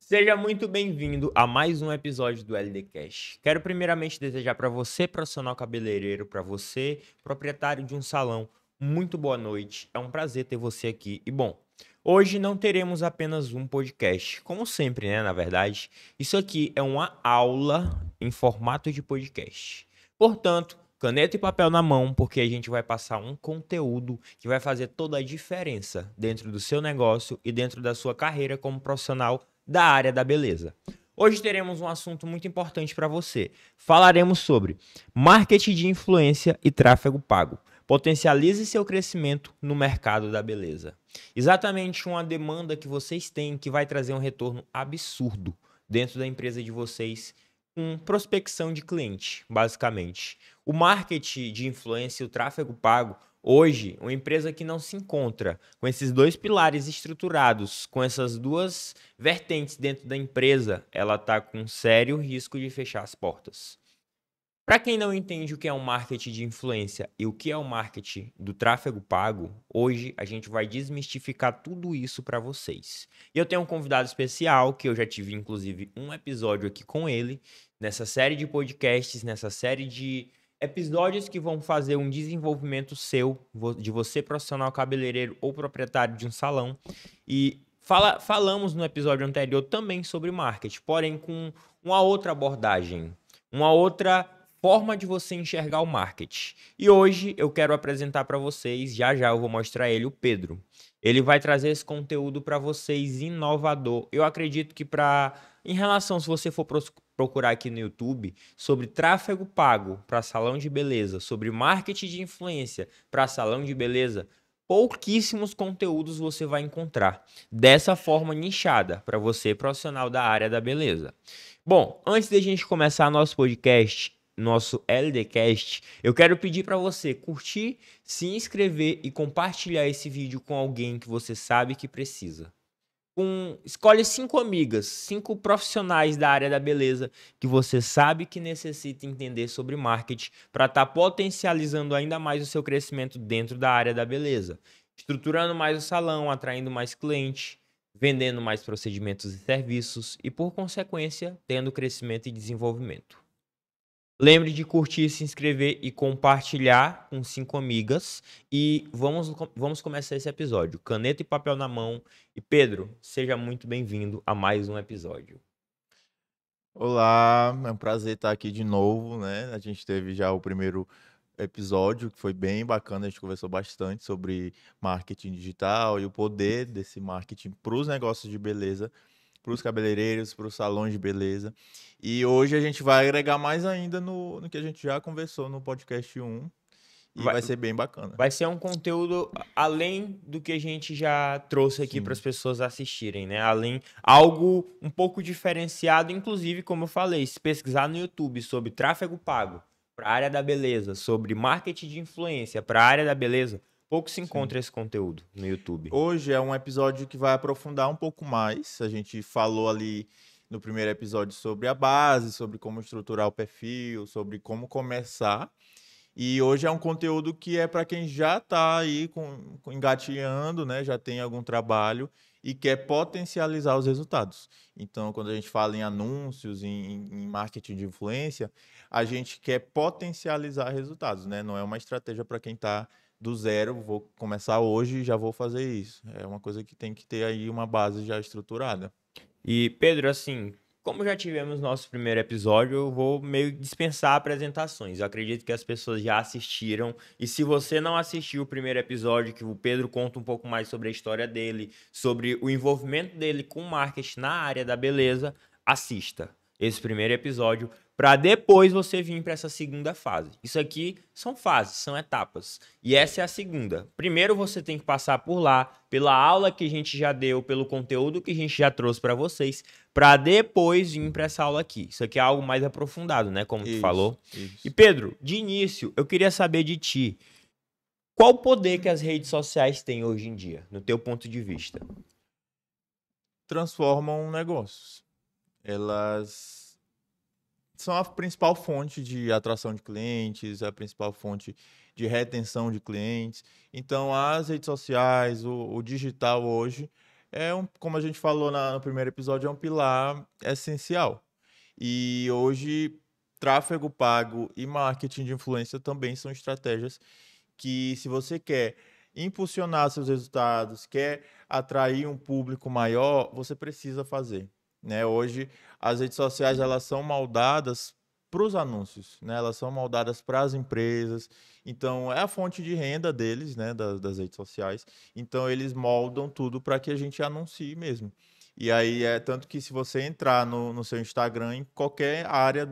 Seja muito bem-vindo a mais um episódio do LD Cash. Quero primeiramente desejar para você, profissional cabeleireiro, para você, proprietário de um salão, muito boa noite. É um prazer ter você aqui. E bom, hoje não teremos apenas um podcast, como sempre, né? Na verdade, isso aqui é uma aula em formato de podcast. Portanto, caneta e papel na mão, porque a gente vai passar um conteúdo que vai fazer toda a diferença dentro do seu negócio e dentro da sua carreira como profissional da área da beleza. Hoje teremos um assunto muito importante para você. Falaremos sobre marketing de influência e tráfego pago. Potencialize seu crescimento no mercado da beleza. Exatamente uma demanda que vocês têm que vai trazer um retorno absurdo dentro da empresa de vocês com prospecção de cliente, basicamente. O marketing de influência e o tráfego pago hoje, uma empresa que não se encontra com esses dois pilares estruturados, com essas duas vertentes dentro da empresa, ela está com sério risco de fechar as portas. Para quem não entende o que é um marketing de influência e o que é o marketing do tráfego pago, hoje a gente vai desmistificar tudo isso para vocês. E eu tenho um convidado especial, que eu já tive inclusive um episódio aqui com ele, nessa série de podcasts, nessa série de episódios que vão fazer um desenvolvimento seu, de você profissional cabeleireiro ou proprietário de um salão. E falamos no episódio anterior também sobre marketing, porém com uma outra abordagem, uma outra forma de você enxergar o marketing. E hoje eu quero apresentar para vocês, já já eu vou mostrar ele, o Pedro. Ele vai trazer esse conteúdo para vocês inovador. Eu acredito que em relação, se você for procurar aqui no YouTube sobre tráfego pago para salão de beleza, sobre marketing de influência para salão de beleza, pouquíssimos conteúdos você vai encontrar dessa forma nichada para você profissional da área da beleza. Bom, antes de a gente começar nosso podcast, nosso LDcast, eu quero pedir para você curtir, se inscrever e compartilhar esse vídeo com alguém que você sabe que precisa. Escolhe 5 amigas, 5 profissionais da área da beleza que você sabe que necessita entender sobre marketing para estar potencializando ainda mais o seu crescimento dentro da área da beleza, estruturando mais o salão, atraindo mais clientes, vendendo mais procedimentos e serviços e, por consequência, tendo crescimento e desenvolvimento. Lembre de curtir, se inscrever e compartilhar com 5 amigas. E vamos começar esse episódio. Caneta e papel na mão. E Pedro, seja muito bem-vindo a mais um episódio. Olá, é um prazer estar aqui de novo, né? A gente teve já o primeiro episódio, que foi bem bacana, a gente conversou bastante sobre marketing digital e o poder desse marketing para os negócios de beleza, para os cabeleireiros, para os salões de beleza. E hoje a gente vai agregar mais ainda no que a gente já conversou no podcast 1 e Vai, vai ser bem bacana. vai ser um conteúdo além do que a gente já trouxe aqui para as Sim, pessoas assistirem, né? Além, algo um pouco diferenciado, inclusive, como eu falei, se pesquisar no YouTube sobre tráfego pago para a área da beleza, sobre marketing de influência para a área da beleza, pouco se sim. encontra esse conteúdo no YouTube. Hoje é um episódio que vai aprofundar um pouco mais. A gente falou ali no primeiro episódio sobre a base, sobre como estruturar o perfil, sobre como começar. E hoje é um conteúdo que é para quem já está aí engateando, né? Já tem algum trabalho e quer potencializar os resultados. Então, quando a gente fala em anúncios, em marketing de influência, a gente quer potencializar resultados, né? Não é uma estratégia para quem está do zero, vou começar hoje e já vou fazer isso. É uma coisa que tem que ter aí uma base já estruturada. E, Pedro, assim, como já tivemos nosso primeiro episódio, eu vou meio dispensar apresentações. Eu acredito que as pessoas já assistiram. E se você não assistiu o primeiro episódio, que o Pedro conta um pouco mais sobre a história dele, sobre o envolvimento dele com marketing na área da beleza, assista esse primeiro episódio para depois você vir para essa segunda fase. Isso aqui são fases, são etapas. E essa é a segunda. Primeiro você tem que passar por lá, pela aula que a gente já deu, pelo conteúdo que a gente já trouxe para vocês, para depois vir para essa aula aqui. Isso aqui é algo mais aprofundado, né, como tu Isso, falou. E isso. Pedro, de início, eu queria saber de ti, qual o poder que as redes sociais têm hoje em dia, no teu ponto de vista? Transformam negócios. Elas são a principal fonte de atração de clientes, a principal fonte de retenção de clientes. Então, as redes sociais, o digital hoje Como a gente falou no primeiro episódio, é um pilar essencial. E hoje, tráfego pago e marketing de influência também são estratégias que, se você quer impulsionar seus resultados, quer atrair um público maior, você precisa fazer, né? Hoje, as redes sociais, elas são moldadas para os anúncios, né? Elas são moldadas para as empresas. Então, é a fonte de renda deles, né? Das redes sociais. Então, eles moldam tudo para que a gente anuncie mesmo. E aí, tanto que se você entrar no seu Instagram, em qualquer área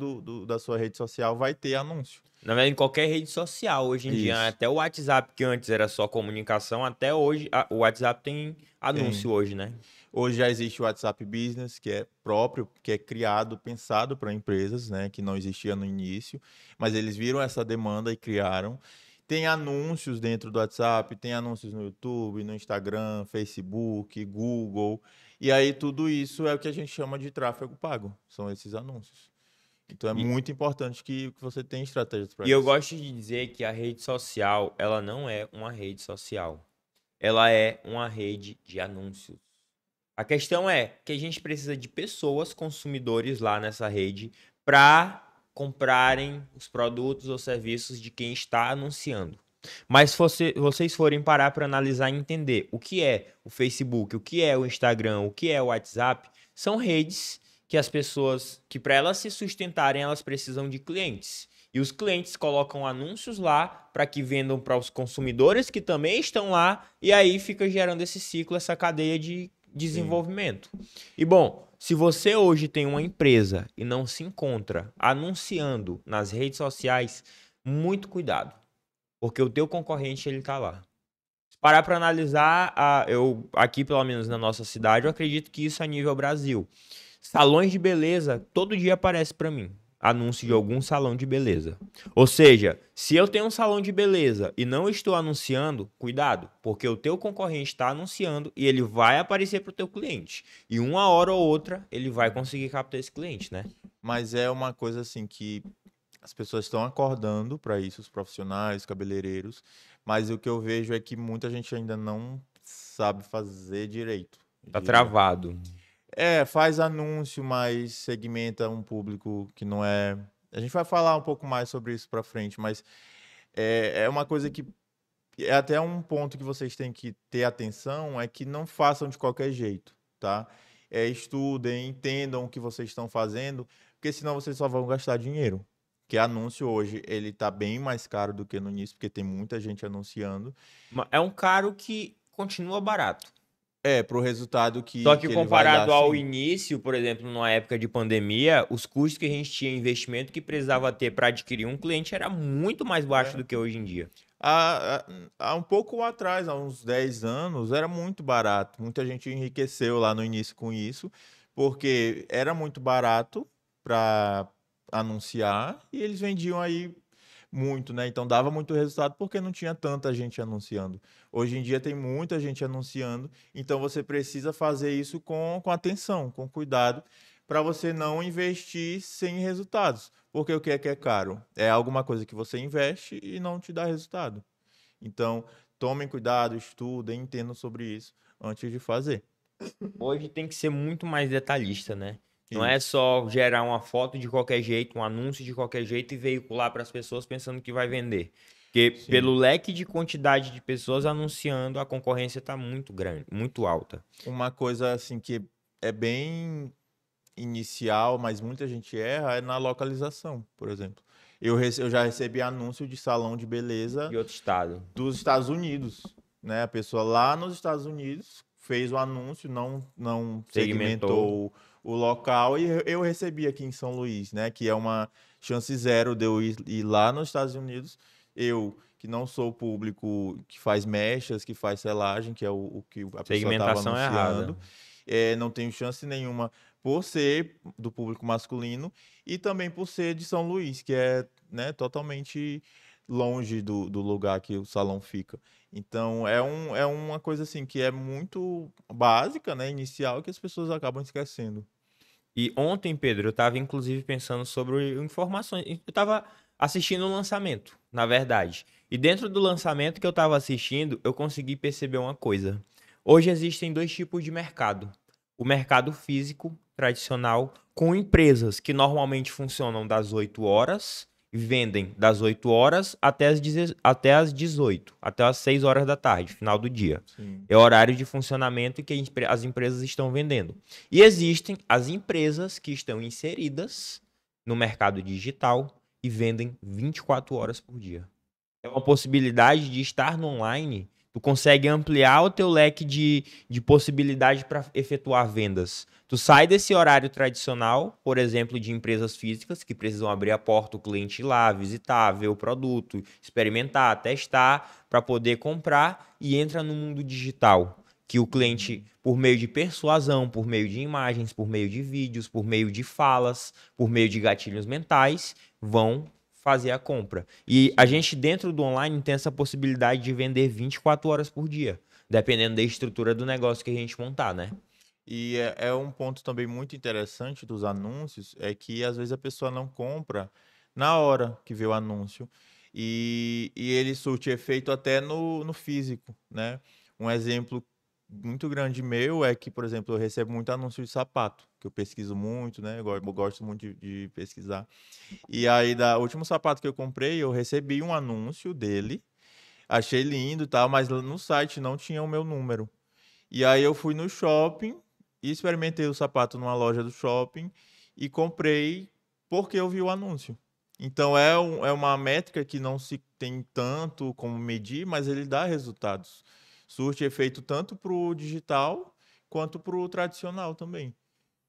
da sua rede social, vai ter anúncio. Na verdade, em qualquer rede social, hoje em dia, Isso. até o WhatsApp, que antes era só comunicação, até hoje, o WhatsApp tem Tem. anúncio hoje, né? Hoje já existe o WhatsApp Business, que é próprio, que é criado, pensado para empresas, né, que não existia no início, mas eles viram essa demanda e criaram. Tem anúncios dentro do WhatsApp, tem anúncios no YouTube, no Instagram, Facebook, Google. E aí tudo isso é o que a gente chama de tráfego pago, são esses anúncios. Então é E, muito importante que você tenha estratégias para e eu isso. gosto de dizer que a rede social, ela não é uma rede social. Ela é uma rede de anúncios. A questão é que a gente precisa de pessoas, consumidores lá nessa rede, para comprarem os produtos ou serviços de quem está anunciando. Mas se vocês forem parar para analisar e entender o que é o Facebook, o que é o Instagram, o que é o WhatsApp, são redes que as pessoas, que para elas se sustentarem, elas precisam de clientes. E os clientes colocam anúncios lá para que vendam para os consumidores que também estão lá, e aí fica gerando esse ciclo, essa cadeia de Sim. desenvolvimento. E bom, se você hoje tem uma empresa e não se encontra anunciando nas redes sociais, muito cuidado, porque o teu concorrente ele tá lá. Se parar para analisar, eu aqui pelo menos na nossa cidade, eu acredito que isso é nível Brasil. Salões de beleza, todo dia aparece para mim anúncio de algum salão de beleza. Ou seja, se eu tenho um salão de beleza e não estou anunciando, cuidado, porque o teu concorrente está anunciando e ele vai aparecer para o teu cliente. E uma hora ou outra ele vai conseguir captar esse cliente, né? Mas é uma coisa assim que as pessoas estão acordando para isso, os profissionais, cabeleireiros, mas o que eu vejo é que muita gente ainda não sabe fazer direito, eu Tá diria. travado. Faz anúncio, mas segmenta um público que não é. A gente vai falar um pouco mais sobre isso para frente, mas é uma coisa que é até um ponto que vocês têm que ter atenção, é que não façam de qualquer jeito, tá? Estudem, entendam o que vocês estão fazendo, porque senão vocês só vão gastar dinheiro. Porque anúncio hoje, ele tá bem mais caro do que no início, porque tem muita gente anunciando. É um caro que continua barato. Pro resultado Só que que ele vai dar, comparado ao sim. início, por exemplo, numa época de pandemia, os custos que a gente tinha, investimento que precisava ter para adquirir um cliente era muito mais baixo É. do que hoje em dia. Há um pouco atrás, há uns 10 anos, era muito barato. Muita gente enriqueceu lá no início com isso, porque era muito barato para anunciar e eles vendiam aí muito, né? Então dava muito resultado porque não tinha tanta gente anunciando. Hoje em dia tem muita gente anunciando, então você precisa fazer isso com atenção, com cuidado, para você não investir sem resultados. Porque o que é caro? É alguma coisa que você investe e não te dá resultado. Então, tomem cuidado, estudem, entendam sobre isso antes de fazer. Hoje tem que ser muito mais detalhista, né? Não é Isso. só gerar uma foto de qualquer jeito, um anúncio de qualquer jeito e veicular para as pessoas pensando que vai vender. Porque Sim. pelo leque de quantidade de pessoas anunciando, a concorrência está muito grande, muito alta. Uma coisa assim que é bem inicial, mas muita gente erra, é na localização, por exemplo. Eu já recebi anúncio de salão de beleza De outro estado. dos Estados Unidos, né? A pessoa lá nos Estados Unidos fez o anúncio, não Segmentou. segmentou o local e eu recebi aqui em São Luís, né? Que é uma chance zero de eu ir lá nos Estados Unidos. Eu, que não sou público que faz mechas, que faz selagem, que é o que a pessoa estava Segmentação errada. anunciando, não tenho chance nenhuma por ser do público masculino e também por ser de São Luís, que é, né, totalmente longe do lugar que o salão fica. Então, é uma coisa assim que é muito básica, né, inicial, que as pessoas acabam esquecendo. E ontem, Pedro, eu estava inclusive pensando sobre informações. Eu estava assistindo um lançamento, na verdade. E dentro do lançamento que eu estava assistindo, eu consegui perceber uma coisa. Hoje existem dois tipos de mercado. O mercado físico tradicional, com empresas que normalmente funcionam das 8 horas e vendem das 8 horas até as 18, até as 6 horas da tarde, final do dia. Sim. É o horário de funcionamento que as empresas estão vendendo. E existem as empresas que estão inseridas no mercado digital e vendem 24 horas por dia. É uma possibilidade de estar no online, tu consegue ampliar o teu leque de possibilidade para efetuar vendas. Tu sai desse horário tradicional, por exemplo, de empresas físicas que precisam abrir a porta, o cliente ir lá, visitar, ver o produto, experimentar, testar, para poder comprar, e entra no mundo digital, que o cliente, por meio de persuasão, por meio de imagens, por meio de vídeos, por meio de falas, por meio de gatilhos mentais, vão fazer a compra. E a gente, dentro do online, tem essa possibilidade de vender 24 horas por dia, dependendo da estrutura do negócio que a gente montar, né? E é um ponto também muito interessante dos anúncios, é que às vezes a pessoa não compra na hora que vê o anúncio e ele surte efeito até no físico, né? Um exemplo muito grande meu é que, por exemplo, eu recebo muito anúncio de sapato, que eu pesquiso muito, né? Eu gosto muito de pesquisar. E aí, da último sapato que eu comprei, eu recebi um anúncio dele, achei lindo e tal, mas no site não tinha o meu número. E aí eu fui no shopping e experimentei o sapato numa loja do shopping e comprei porque eu vi o anúncio. Então é uma métrica que não se tem tanto como medir, mas ele dá resultados. Surte efeito tanto para o digital quanto para o tradicional também.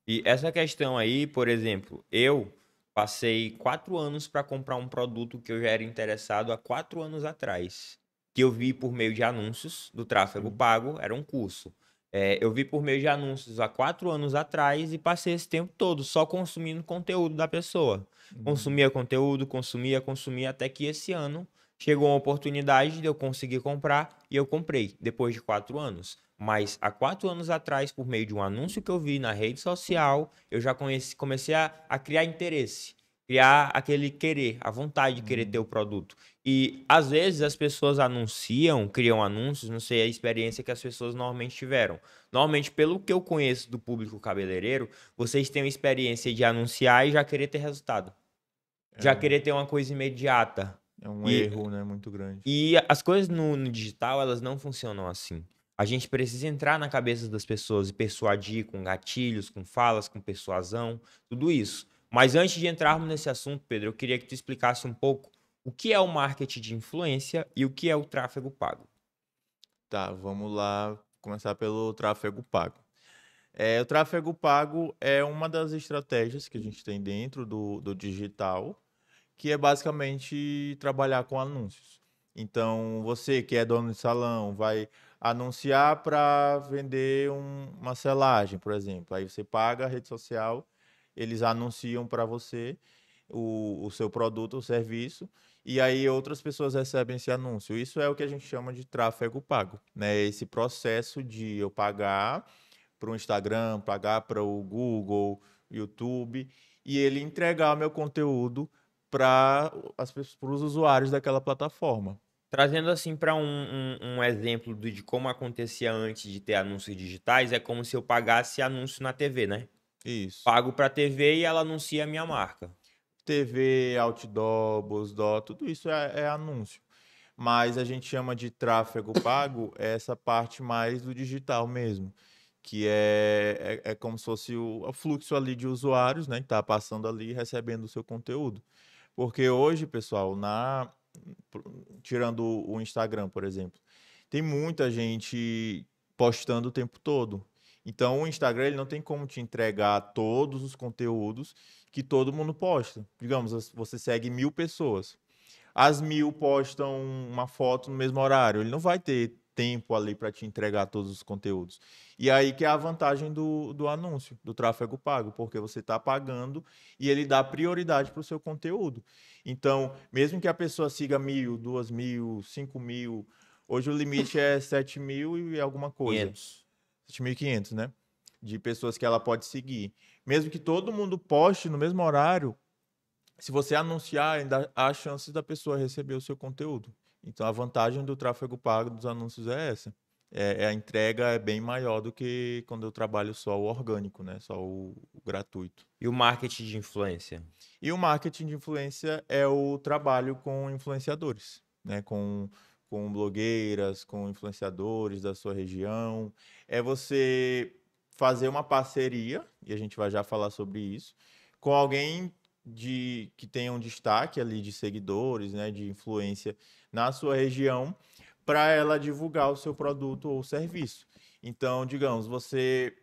E essa questão aí, por exemplo, eu passei 4 anos para comprar um produto que eu já era interessado há 4 anos atrás, que eu vi por meio de anúncios do tráfego Sim. pago, era um curso. Eu vi por meio de anúncios há 4 anos atrás e passei esse tempo todo só consumindo conteúdo da pessoa. Uhum. Consumia conteúdo, consumia, até que esse ano chegou uma oportunidade de eu conseguir comprar e eu comprei, depois de 4 anos. Mas há 4 anos atrás, por meio de um anúncio que eu vi na rede social, eu já comecei a criar interesse, criar aquele querer, a vontade de querer ter o Uhum. produto. E às vezes as pessoas anunciam, criam anúncios, não sei a experiência que as pessoas normalmente tiveram. Normalmente, pelo que eu conheço do público cabeleireiro, vocês têm uma experiência de anunciar e já querer ter resultado, É já um, querer ter uma coisa imediata. é um E erro, né, muito grande. e as coisas no digital, elas não funcionam assim. A gente precisa entrar na cabeça das pessoas e persuadir com gatilhos, com falas, com persuasão, tudo isso. Mas antes de entrarmos nesse assunto, Pedro, eu queria que tu explicasse um pouco o que é o marketing de influência e o que é o tráfego pago. Tá, vamos lá começar pelo tráfego pago. O tráfego pago é uma das estratégias que a gente tem dentro do digital, que é basicamente trabalhar com anúncios. Então, você que é dono de salão vai anunciar para vender uma selagem, por exemplo. Aí você paga a rede social, eles anunciam para você o seu produto ou serviço, e aí outras pessoas recebem esse anúncio. Isso é o que a gente chama de tráfego pago, né? Esse processo de eu pagar para o Instagram, pagar para o Google, YouTube, e ele entregar meu conteúdo para os usuários daquela plataforma. Trazendo assim para um exemplo de como acontecia antes de ter anúncios digitais, é como se eu pagasse anúncio na TV, né? Isso. Pago para a TV e ela anuncia a minha marca. TV, outdoor, BuzzDog, tudo isso é anúncio. Mas a gente chama de tráfego pago essa parte mais do digital mesmo, que é como se fosse o fluxo ali de usuários, né, que está passando ali e recebendo o seu conteúdo. Porque hoje, pessoal, tirando o Instagram, por exemplo, tem muita gente postando o tempo todo. Então, o Instagram ele não tem como te entregar todos os conteúdos que todo mundo posta. Digamos, você segue 1.000 pessoas. As 1.000 postam uma foto no mesmo horário. Ele não vai ter tempo ali para te entregar todos os conteúdos. E aí que é a vantagem do anúncio, do tráfego pago, porque você está pagando e ele dá prioridade para o seu conteúdo. Então, mesmo que a pessoa siga 1.000, 2.000, 5.000, hoje o limite é 7.000 e alguma coisa. 500. 7.500, né? De pessoas que ela pode seguir. Mesmo que todo mundo poste no mesmo horário, se você anunciar, ainda há chances da pessoa receber o seu conteúdo. Então, a vantagem do tráfego pago dos anúncios é essa. A entrega é bem maior do que quando eu trabalho só o orgânico, né? Só o gratuito. E o marketing de influência? E o marketing de influência é o trabalho com influenciadores, né? Com blogueiras, com influenciadores da sua região. É você fazer uma parceria, e a gente vai já falar sobre isso, com alguém que tenha um destaque ali de seguidores, né? De influência na sua região, para ela divulgar o seu produto ou serviço. Então, digamos, você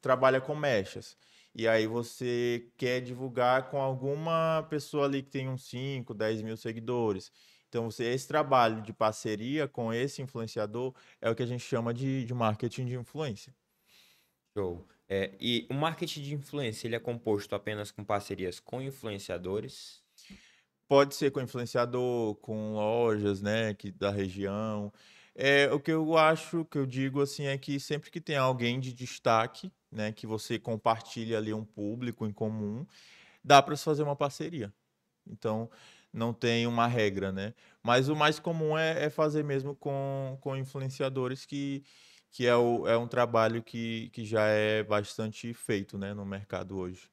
trabalha com mechas. E aí você quer divulgar com alguma pessoa ali que tem uns 5, 10 mil seguidores. Então, esse trabalho de parceria com esse influenciador é o que a gente chama de marketing de influência. Show. E o marketing de influência, ele é composto apenas com parcerias com influenciadores? Pode ser com influenciador, com lojas, né, da região. O que eu acho, que eu digo assim, é que sempre que tem alguém de destaque, né, que você compartilha ali um público em comum, dá para se fazer uma parceria. Então, não tem uma regra, né? Mas o mais comum é fazer mesmo com influenciadores, que é um trabalho que já é bastante feito, né, no mercado hoje.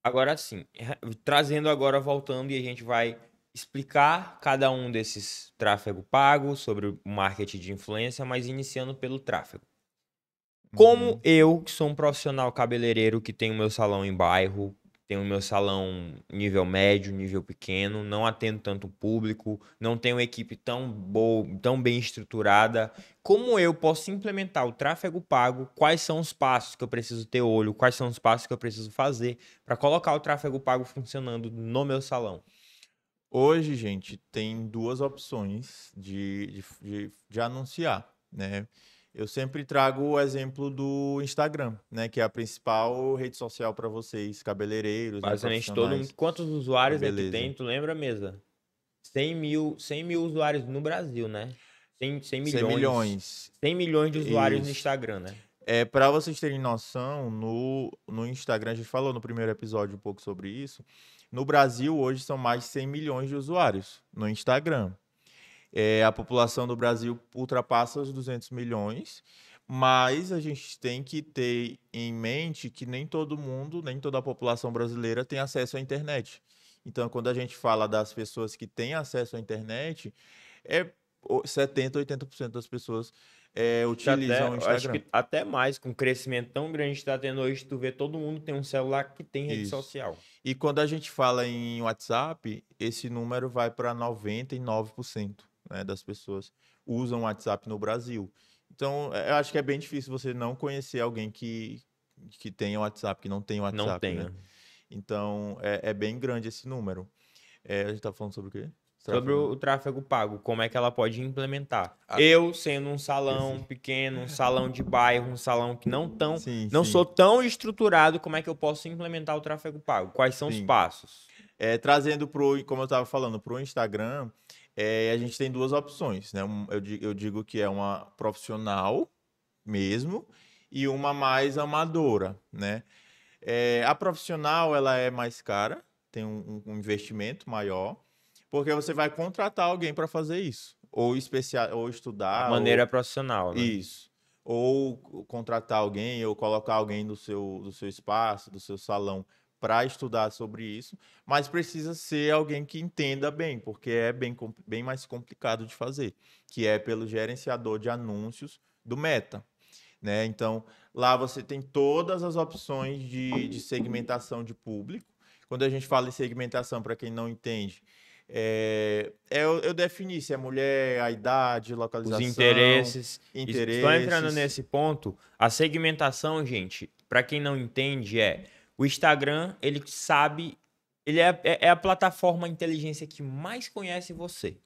Agora sim, trazendo agora, voltando, e a gente vai explicar cada um desses tráfego pago sobre o marketing de influência, mas iniciando pelo tráfego. Como Uhum. eu, que sou um profissional cabeleireiro, que tenho meu salão em bairro, tenho meu salão nível médio, nível pequeno, não atendo tanto público, não tenho uma equipe tão boa, tão bem estruturada, como eu posso implementar o tráfego pago? Quais são os passos que eu preciso ter olho? Quais são os passos que eu preciso fazer para colocar o tráfego pago funcionando no meu salão? Hoje, gente, tem duas opções de anunciar, né? Eu sempre trago o exemplo do Instagram, né? Que é a principal rede social para vocês, cabeleireiros, né? Basicamente todo mundo. Profissionais Quantos da usuários é que beleza. tem? Tu lembra, mesa? 100 mil usuários no Brasil, né? 100 100 milhões. milhões. 100 milhões de usuários no Isso. Instagram, né? Para vocês terem noção, no Instagram, a gente falou no primeiro episódio um pouco sobre isso. No Brasil, hoje, são mais de 100 milhões de usuários no Instagram. A população do Brasil ultrapassa os 200 milhões, mas a gente tem que ter em mente que nem todo mundo, nem toda a população brasileira tem acesso à internet. Então, quando a gente fala das pessoas que têm acesso à internet, 70, 80% das pessoas utilizam o Acho Instagram. que até mais, com o crescimento tão grande que está tendo hoje, tu vê todo mundo tem um celular que tem rede Isso. social. E quando a gente fala em WhatsApp, esse número vai para 99%, né, das pessoas usam o WhatsApp no Brasil. Então, eu acho que é bem difícil você não conhecer alguém que tenha WhatsApp, que não tem Não WhatsApp, né? tenho. Então, é bem grande esse número. A gente tá falando sobre o quê? Sobre Tráfego. o tráfego pago, como é que ela pode implementar? Ah, Eu, sendo um salão esqueci. pequeno, um salão de bairro, um salão que Sim, não sim, sou tão estruturado, como é que eu posso implementar o tráfego pago? Quais são os sim. passos? Trazendo como eu estava falando, para o Instagram, a gente tem duas opções, né? Eu digo que é uma profissional mesmo e uma mais amadora, né? A profissional, ela é mais cara, tem um investimento maior, porque você vai contratar alguém para fazer isso, ou A estudar, maneira ou profissional, né? isso, ou contratar alguém, ou colocar alguém do seu espaço, do seu salão, para estudar sobre isso, mas precisa ser alguém que entenda bem, porque é bem mais complicado de fazer, que é pelo gerenciador de anúncios do Meta, né? Então, lá você tem todas as opções de segmentação de público. Quando a gente fala em segmentação, para quem não entende, eu definir se é mulher, a idade, Os localização, interesses. Só entrando interesses. nesse ponto, a segmentação, gente, para quem não entende, o Instagram, ele sabe, ele é a plataforma inteligência que mais conhece você.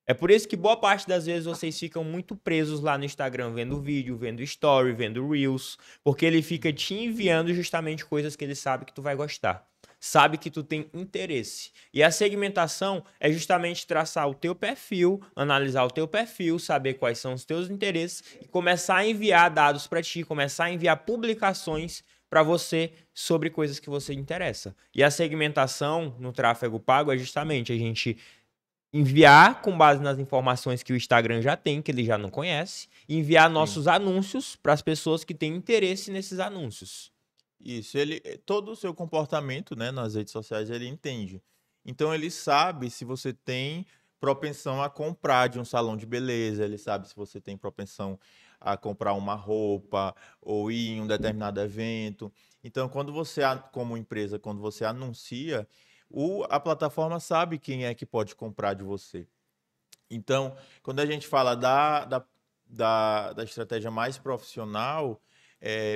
É por isso que boa parte das vezes vocês ficam muito presos lá no Instagram, vendo vídeo, vendo story, vendo reels, porque ele fica te enviando justamente coisas que ele sabe que tu vai gostar. Sabe que tu tem interesse. E a segmentação é justamente traçar o teu perfil, analisar o teu perfil, saber quais são os teus interesses e começar a enviar dados para ti, começar a enviar publicações para você sobre coisas que você interessa. E a segmentação no tráfego pago é justamente a gente enviar com base nas informações que o Instagram já tem, que ele já não conhece, e enviar Sim. nossos anúncios para as pessoas que têm interesse nesses anúncios. Isso, todo o seu comportamento, né, nas redes sociais, ele entende. Então ele sabe se você tem propensão a comprar de um salão de beleza, ele sabe se você tem propensão a comprar uma roupa ou ir em um determinado evento. Então, quando você, como empresa, quando você anuncia, a plataforma sabe quem é que pode comprar de você. Então, quando a gente fala da estratégia mais profissional,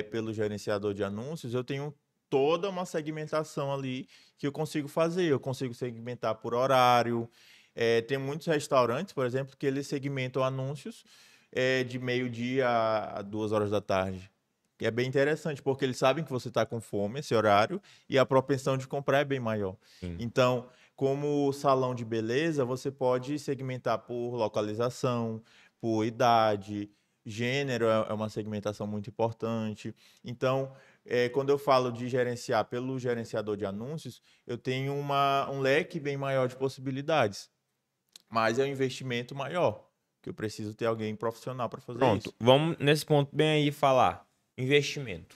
pelo gerenciador de anúncios, eu tenho toda uma segmentação ali que eu consigo fazer. Eu consigo segmentar por horário. Tem muitos restaurantes, por exemplo, que eles segmentam anúncios de meio-dia a 2 horas da tarde. Que é bem interessante, porque eles sabem que você está com fome, esse horário, e a propensão de comprar é bem maior. Sim. Então, como salão de beleza, você pode segmentar por localização, por idade, gênero é uma segmentação muito importante. Então, quando eu falo de gerenciar pelo gerenciador de anúncios, eu tenho um leque bem maior de possibilidades, mas é um investimento maior, que eu preciso ter alguém profissional para fazer Pronto, isso. vamos nesse ponto bem aí falar. Investimento.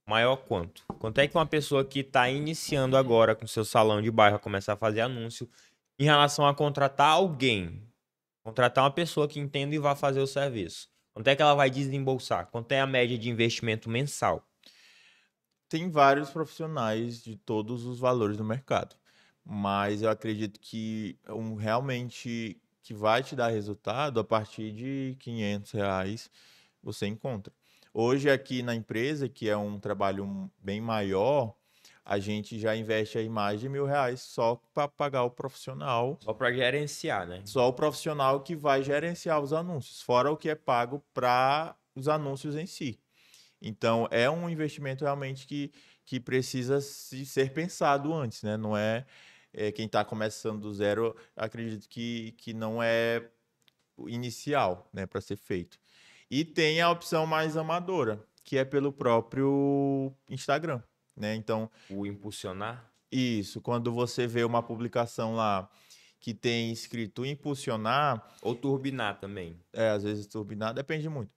Maior quanto? Quanto é que uma pessoa que está iniciando agora com seu salão de bairro começar a fazer anúncio em relação a contratar alguém? Contratar uma pessoa que entenda e vá fazer o serviço. Quanto é que ela vai desembolsar? Quanto é a média de investimento mensal? Tem vários profissionais de todos os valores do mercado, mas eu acredito que realmente que vai te dar resultado a partir de R$ 500 você encontra. Hoje aqui na empresa, que é um trabalho bem maior, a gente já investe aí mais de R$ 1.000 só para pagar o profissional, Só para gerenciar, né? só o profissional que vai gerenciar os anúncios, fora o que é pago para os anúncios em si. Então, é um investimento realmente que precisa ser pensado antes, né? Não quem está começando do zero, acredito que não é o inicial, né, para ser feito. E tem a opção mais amadora, que é pelo próprio Instagram, né? Então, O impulsionar. isso, quando você vê uma publicação lá que tem escrito impulsionar, Ou turbinar também. às vezes turbinar, depende muito.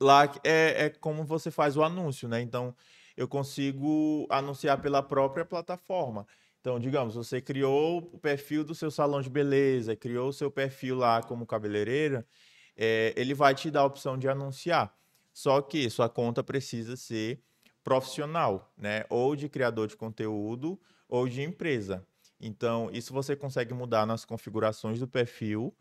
Lá é como você faz o anúncio, né? Então, eu consigo anunciar pela própria plataforma. Então, digamos, você criou o perfil do seu salão de beleza, criou o seu perfil lá como cabeleireira, ele vai te dar a opção de anunciar. Só que sua conta precisa ser profissional, né? Ou de criador de conteúdo ou de empresa. Então, isso você consegue mudar nas configurações do perfil,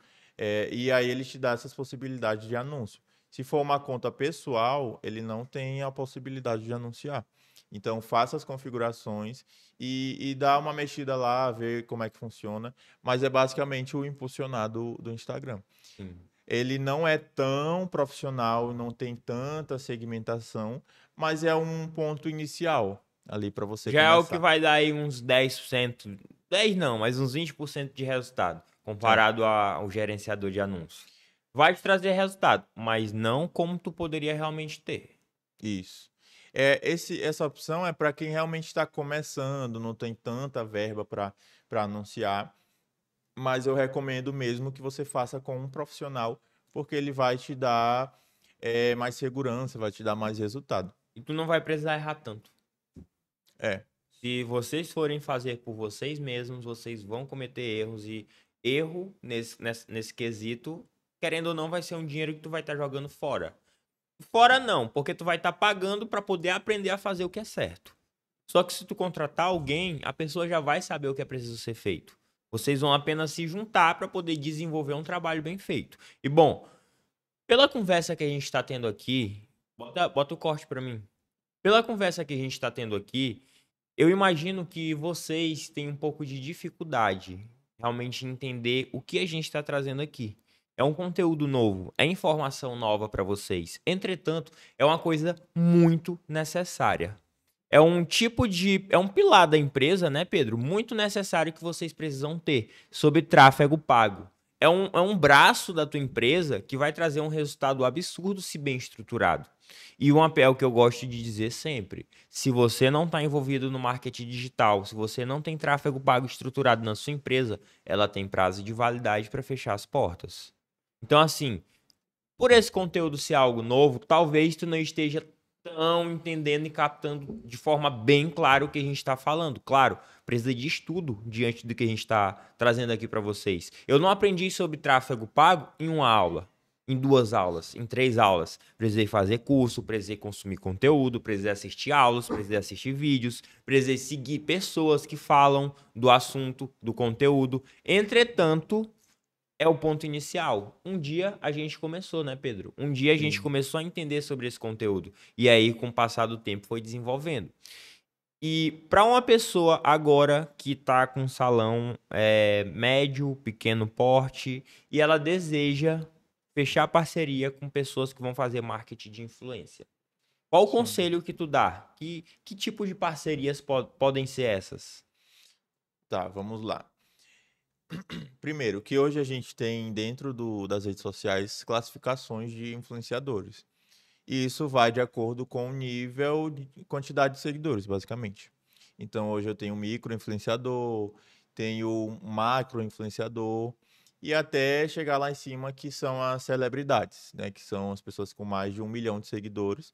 e aí ele te dá essas possibilidades de anúncio. Se for uma conta pessoal, ele não tem a possibilidade de anunciar. Então, faça as configurações e dá uma mexida lá, ver como é que funciona. Mas é basicamente o impulsionar do Instagram. Sim. Ele não é tão profissional, não tem tanta segmentação, mas é um ponto inicial ali para você Já é o que começar. vai dar aí uns 10%. 10 não, mas uns 20% de resultado, É, comparado ao gerenciador de anúncios. Vai te trazer resultado, mas não como tu poderia realmente ter. isso. Essa opção é para quem realmente está começando, não tem tanta verba para anunciar. Mas eu recomendo mesmo que você faça com um profissional, porque ele vai te dar mais segurança, vai te dar mais resultado. E tu não vai precisar errar tanto. É, Se vocês forem fazer por vocês mesmos, vocês vão cometer erros. E erro nesse quesito, querendo ou não, vai ser um dinheiro que tu vai estar jogando fora. Fora não, porque tu vai estar pagando para poder aprender a fazer o que é certo. Só que se tu contratar alguém, a pessoa já vai saber o que é preciso ser feito. Vocês vão apenas se juntar para poder desenvolver um trabalho bem feito. E bom, pela conversa que a gente está tendo aqui, bota o corte para mim. Pela conversa que a gente está tendo aqui, eu imagino que vocês têm um pouco de dificuldade realmente em entender o que a gente está trazendo aqui. É um conteúdo novo, é informação nova para vocês. Entretanto, é uma coisa muito necessária. É um tipo de. É um pilar da empresa, né, Pedro? Muito necessário que vocês precisam ter sobre tráfego pago. É um braço da tua empresa que vai trazer um resultado absurdo se bem estruturado. E um apelo que eu gosto de dizer sempre: se você não está envolvido no marketing digital, se você não tem tráfego pago estruturado na sua empresa, ela tem prazo de validade para fechar as portas. Então, assim, por esse conteúdo ser algo novo, talvez tu não esteja tão entendendo e captando de forma bem clara o que a gente está falando. Claro, precisa de estudo diante do que a gente está trazendo aqui para vocês. Eu não aprendi sobre tráfego pago em uma aula, em 2 aulas, em 3 aulas. Precisei fazer curso, precisei consumir conteúdo, precisei assistir aulas, precisei assistir vídeos, precisei seguir pessoas que falam do assunto, do conteúdo. Entretanto, é o ponto inicial. Um dia a gente começou, né, Pedro? Um dia a gente Sim. começou a entender sobre esse conteúdo. E aí, com o passar do tempo, foi desenvolvendo. E para uma pessoa agora que está com um salão médio, pequeno porte, e ela deseja fechar parceria com pessoas que vão fazer marketing de influência. Qual o Sim. conselho que tu dá? Que tipo de parcerias podem ser essas? Tá, vamos lá. Primeiro, que hoje a gente tem dentro das redes sociais classificações de influenciadores. E isso vai de acordo com o nível de quantidade de seguidores, basicamente. Então, hoje eu tenho um micro influenciador, tenho um macro influenciador, e até chegar lá em cima, que são as celebridades, né? Que são as pessoas com mais de 1 milhão de seguidores.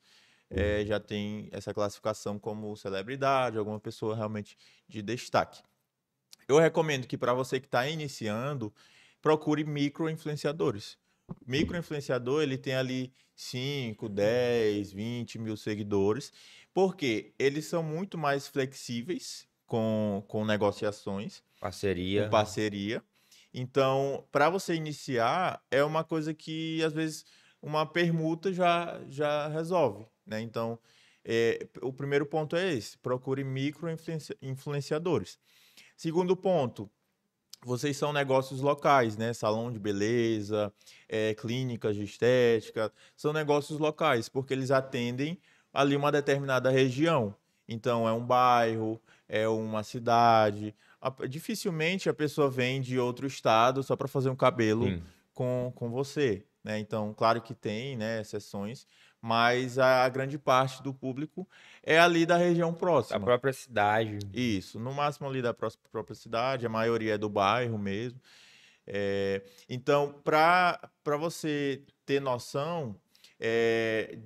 Já tem essa classificação como celebridade, alguma pessoa realmente de destaque. Eu recomendo que para você que está iniciando, procure micro-influenciadores. Micro-influenciador, ele tem ali 5, 10, 20 mil seguidores, porque eles são muito mais flexíveis com negociações, com Parceria. parceria. Então, para você iniciar, é uma coisa que, às vezes, uma permuta já resolve, né? Então, o primeiro ponto é esse, procure micro-influenciadores. Segundo ponto, vocês são negócios locais, né? Salão de beleza, clínicas de estética, são negócios locais, porque eles atendem ali uma determinada região. Então, é um bairro, é uma cidade. Dificilmente a pessoa vem de outro estado só para fazer um cabelo Sim. com você, né? Então, claro que tem, né, exceções, mas a grande parte do público é ali da região Da próxima. própria cidade. Isso, no máximo ali da própria cidade, a maioria é do bairro mesmo. Então, para você ter noção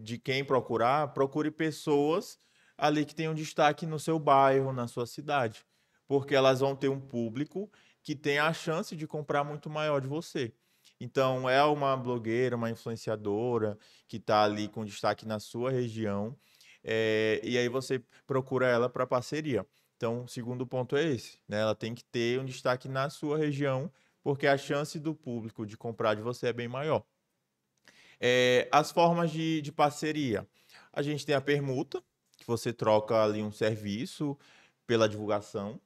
de quem procurar, procure pessoas ali que tenham destaque no seu bairro, na sua cidade, porque elas vão ter um público que tem a chance de comprar muito maior de você. Então, é uma blogueira, uma influenciadora que está ali com destaque na sua região, e aí você procura ela para parceria. Então, o segundo ponto é esse, né? Ela tem que ter um destaque na sua região, porque a chance do público de comprar de você é bem maior. As formas de parceria. A gente tem a permuta, que você troca ali um serviço pela divulgação.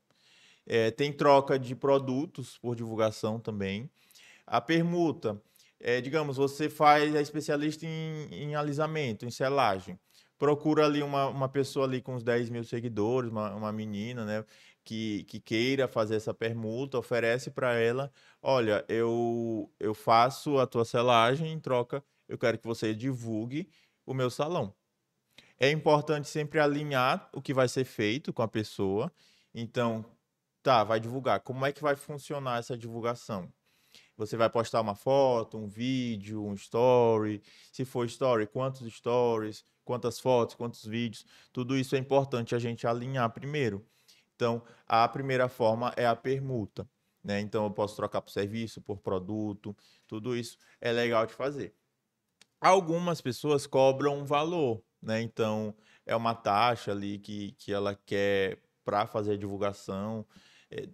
Tem troca de produtos por divulgação também. A permuta, digamos, você é especialista em alisamento, em selagem. Procura ali uma pessoa ali com uns 10 mil seguidores, uma menina, né? Que queira fazer essa permuta, oferece para ela, olha, eu faço a tua selagem, em troca, eu quero que você divulgue o meu salão. É importante sempre alinhar o que vai ser feito com a pessoa. Então, tá, vai divulgar. Como é que vai funcionar essa divulgação? Você vai postar uma foto, um vídeo, um story. Se for story, quantos stories, quantas fotos, quantos vídeos. Tudo isso é importante a gente alinhar primeiro. Então, a primeira forma é a permuta, né? Então, eu posso trocar por serviço, por produto. Tudo isso é legal de fazer. Algumas pessoas cobram um valor, né? Então, é uma taxa ali que ela quer para fazer a divulgação.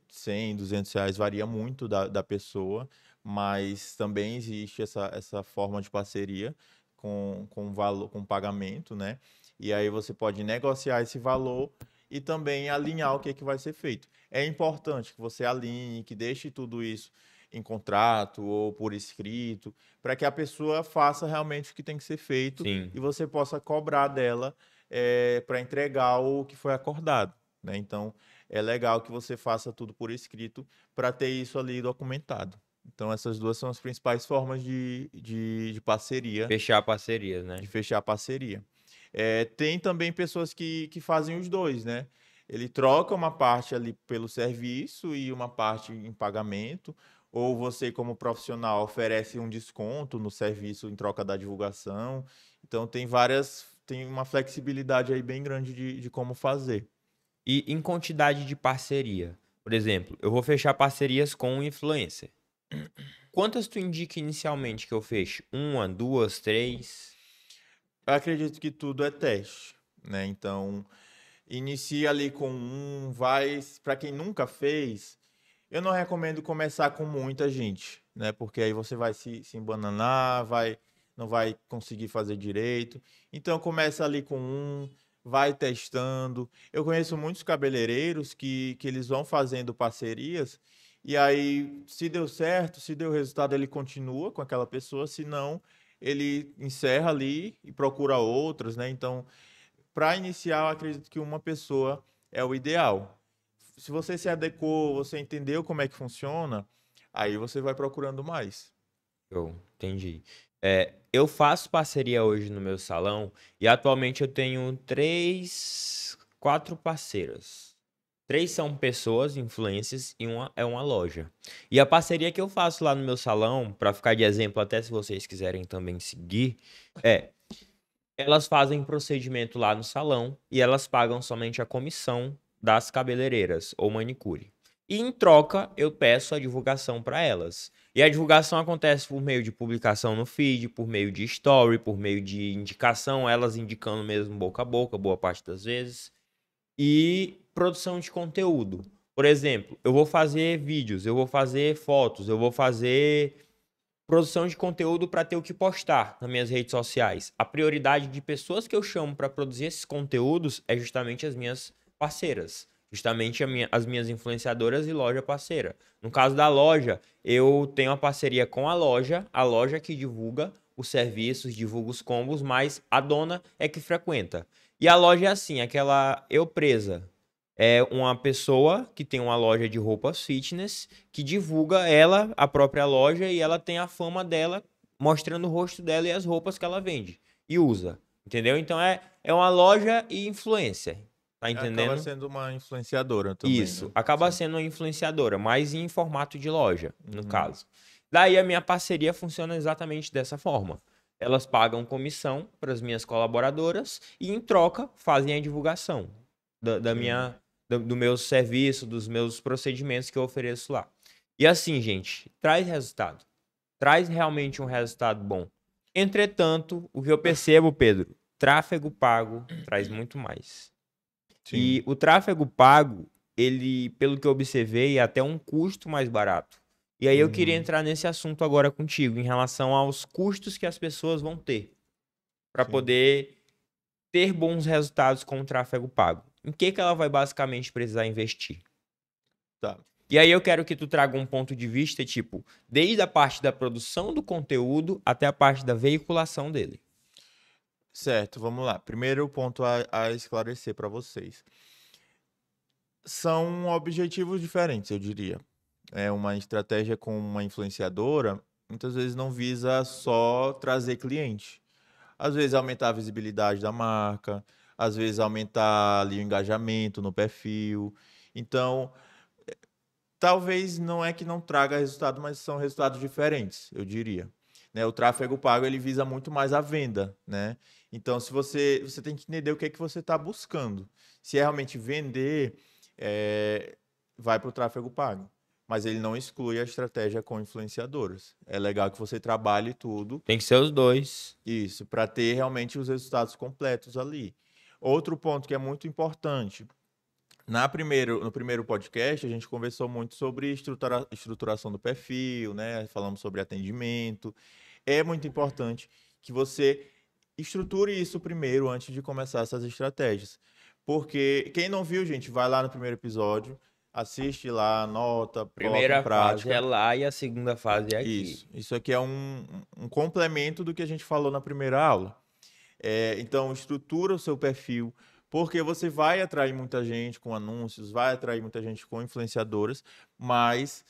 100, R$ 200, varia muito da pessoa, mas também existe essa forma de parceria com valor, com pagamento, né? E aí você pode negociar esse valor e também alinhar o que vai ser feito. É importante que você alinhe, que deixe tudo isso em contrato ou por escrito, para que a pessoa faça realmente o que tem que ser feito Sim. e você possa cobrar dela para entregar o que foi acordado, né? Então, é legal que você faça tudo por escrito para ter isso ali documentado. Então, essas duas são as principais formas de parceria, Fechar parcerias, né? de fechar a parceria. Tem também pessoas que fazem os dois, né? Ele troca uma parte ali pelo serviço e uma parte em pagamento, ou você, como profissional, oferece um desconto no serviço em troca da divulgação. Então, tem uma flexibilidade aí bem grande de como fazer. E em quantidade de parceria. Por exemplo, eu vou fechar parcerias com um influencer. Quantas tu indica inicialmente que eu feche? Uma, duas, três? Eu acredito que tudo é teste, né? Então, inicia ali com para quem nunca fez, eu não recomendo começar com muita gente, né? Porque aí você vai se embananar, não vai conseguir fazer direito. Então começa ali com vai testando. Eu conheço muitos cabeleireiros que eles vão fazendo parcerias e aí, se deu certo, se deu resultado, ele continua com aquela pessoa, se não, ele encerra ali e procura outras, né? Então, para iniciar, eu acredito que uma pessoa é o ideal. Se você se adequou, você entendeu como é que funciona, aí você vai procurando mais. Eu entendi. Eu faço parceria hoje no meu salão e atualmente eu tenho quatro parceiras. Três são pessoas, influencers, e uma é uma loja. E a parceria que eu faço lá no meu salão, para ficar de exemplo, até se vocês quiserem também seguir, elas fazem procedimento lá no salão e elas pagam somente a comissão das cabeleireiras ou manicure. E em troca, eu peço a divulgação para elas. E a divulgação acontece por meio de publicação no feed, por meio de story, por meio de indicação, elas indicando mesmo boca a boca, boa parte das vezes. E produção de conteúdo. Por exemplo, eu vou fazer vídeos, eu vou fazer fotos, eu vou fazer produção de conteúdo para ter o que postar nas minhas redes sociais. A prioridade de pessoas que eu chamo para produzir esses conteúdos é justamente as minhas parceiras, justamente as minhas influenciadoras e loja parceira. No caso da loja, eu tenho uma parceria com a loja que divulga os serviços, divulga os combos, mas a dona é que frequenta. E a loja é assim, aquela eu presa. É uma pessoa que tem uma loja de roupas fitness que divulga ela, a própria loja, e ela tem a fama dela, mostrando o rosto dela e as roupas que ela vende e usa. Entendeu? Então é uma loja e influência. Tá Acaba entendendo? sendo uma influenciadora também, Isso. né? Acaba Sim. sendo uma influenciadora, mas em formato de loja, no Uhum. caso. Daí a minha parceria funciona exatamente dessa forma. Elas pagam comissão para as minhas colaboradoras e, em troca, fazem a divulgação da Sim. minha, do meu serviço, dos meus procedimentos que eu ofereço lá. E assim, gente, traz resultado. Traz realmente um resultado bom. Entretanto, o que eu percebo, Pedro, tráfego pago traz muito mais. Sim. E o tráfego pago, ele, pelo que eu observei, é até um custo mais barato. E aí eu queria Uhum. entrar nesse assunto agora contigo, em relação aos custos que as pessoas vão ter para Sim. poder ter bons resultados com o tráfego pago. Em que ela vai basicamente precisar investir? Tá. E aí eu quero que tu traga um ponto de vista, tipo, desde a parte da produção do conteúdo até a parte da veiculação dele. Certo, vamos lá. Primeiro ponto a esclarecer para vocês. São objetivos diferentes, eu diria. Uma estratégia com uma influenciadora, muitas vezes não visa só trazer cliente. Às vezes aumentar a visibilidade da marca, às vezes aumentar ali o engajamento no perfil. Então, talvez não é que não traga resultado, mas são resultados diferentes, eu diria. Né? O tráfego pago ele visa muito mais a venda, né? Então, se você tem que entender o que é que você está buscando. Se é realmente vender, vai para o tráfego pago. Mas ele não exclui a estratégia com influenciadores. É legal que você trabalhe tudo Tem que ser os dois. isso, para ter realmente os resultados completos ali. Outro ponto que é muito importante, no primeiro podcast, a gente conversou muito sobre estruturação do perfil, né? Falamos sobre atendimento. É muito importante que você estruture isso primeiro antes de começar essas estratégias. Porque quem não viu, gente, vai lá no primeiro episódio, assiste lá, anota, coloca em Primeira fase é prática. lá e a segunda fase é aqui. Isso aqui é um complemento do que a gente falou na primeira aula. Então, estrutura o seu perfil, porque você vai atrair muita gente com anúncios, vai atrair muita gente com influenciadoras, mas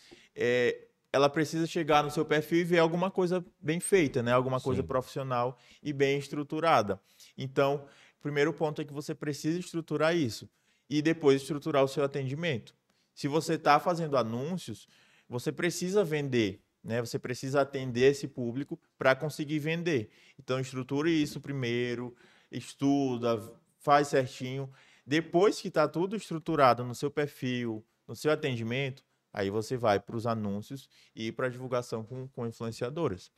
ela precisa chegar no seu perfil e ver alguma coisa bem feita, né? Alguma coisa Sim. profissional e bem estruturada. Então, o primeiro ponto é que você precisa estruturar isso e depois estruturar o seu atendimento. Se você está fazendo anúncios, você precisa vender, né? Você precisa atender esse público para conseguir vender. Então, estruture isso primeiro, estuda, faz certinho. Depois que está tudo estruturado no seu perfil, no seu atendimento, aí você vai para os anúncios e para a divulgação com influenciadoras.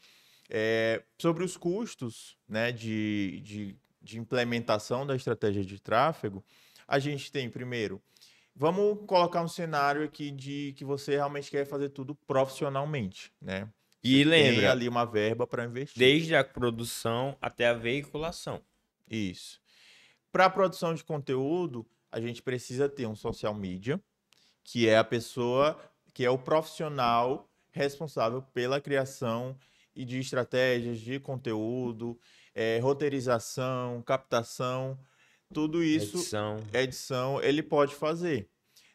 Sobre os custos, né, de implementação da estratégia de tráfego, a gente tem, primeiro, vamos colocar um cenário aqui de que você realmente quer fazer tudo profissionalmente, né? Você E tem lembra, ali uma verba para investir. desde a produção até a veiculação. Isso. Para a produção de conteúdo, a gente precisa ter um social media, que é a pessoa, que é o profissional responsável pela criação e de estratégias de conteúdo, roteirização, captação, tudo isso, Edição. edição, ele pode fazer,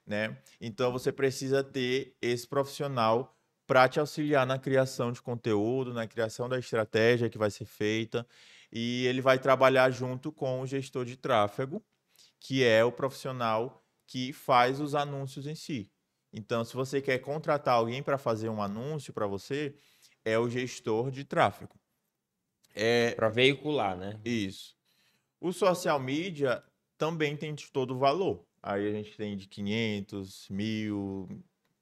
né? Então você precisa ter esse profissional para te auxiliar na criação de conteúdo, na criação da estratégia que vai ser feita, e ele vai trabalhar junto com o gestor de tráfego, que é o profissional que faz os anúncios em si. Então, se você quer contratar alguém para fazer um anúncio para você, é o gestor de tráfego. Para veicular, né? Isso. O social media também tem de todo o valor. Aí a gente tem de 500, 1.000,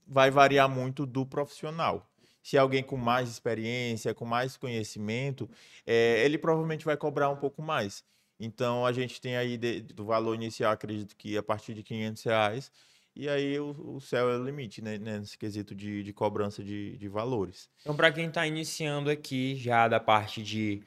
vai variar muito do profissional. Se é alguém com mais experiência, com mais conhecimento, ele provavelmente vai cobrar um pouco mais. Então a gente tem aí do valor inicial, acredito que a partir de R$ 500, e aí o céu é o limite, né, nesse quesito de cobrança de valores. Então, para quem está iniciando aqui, já da parte de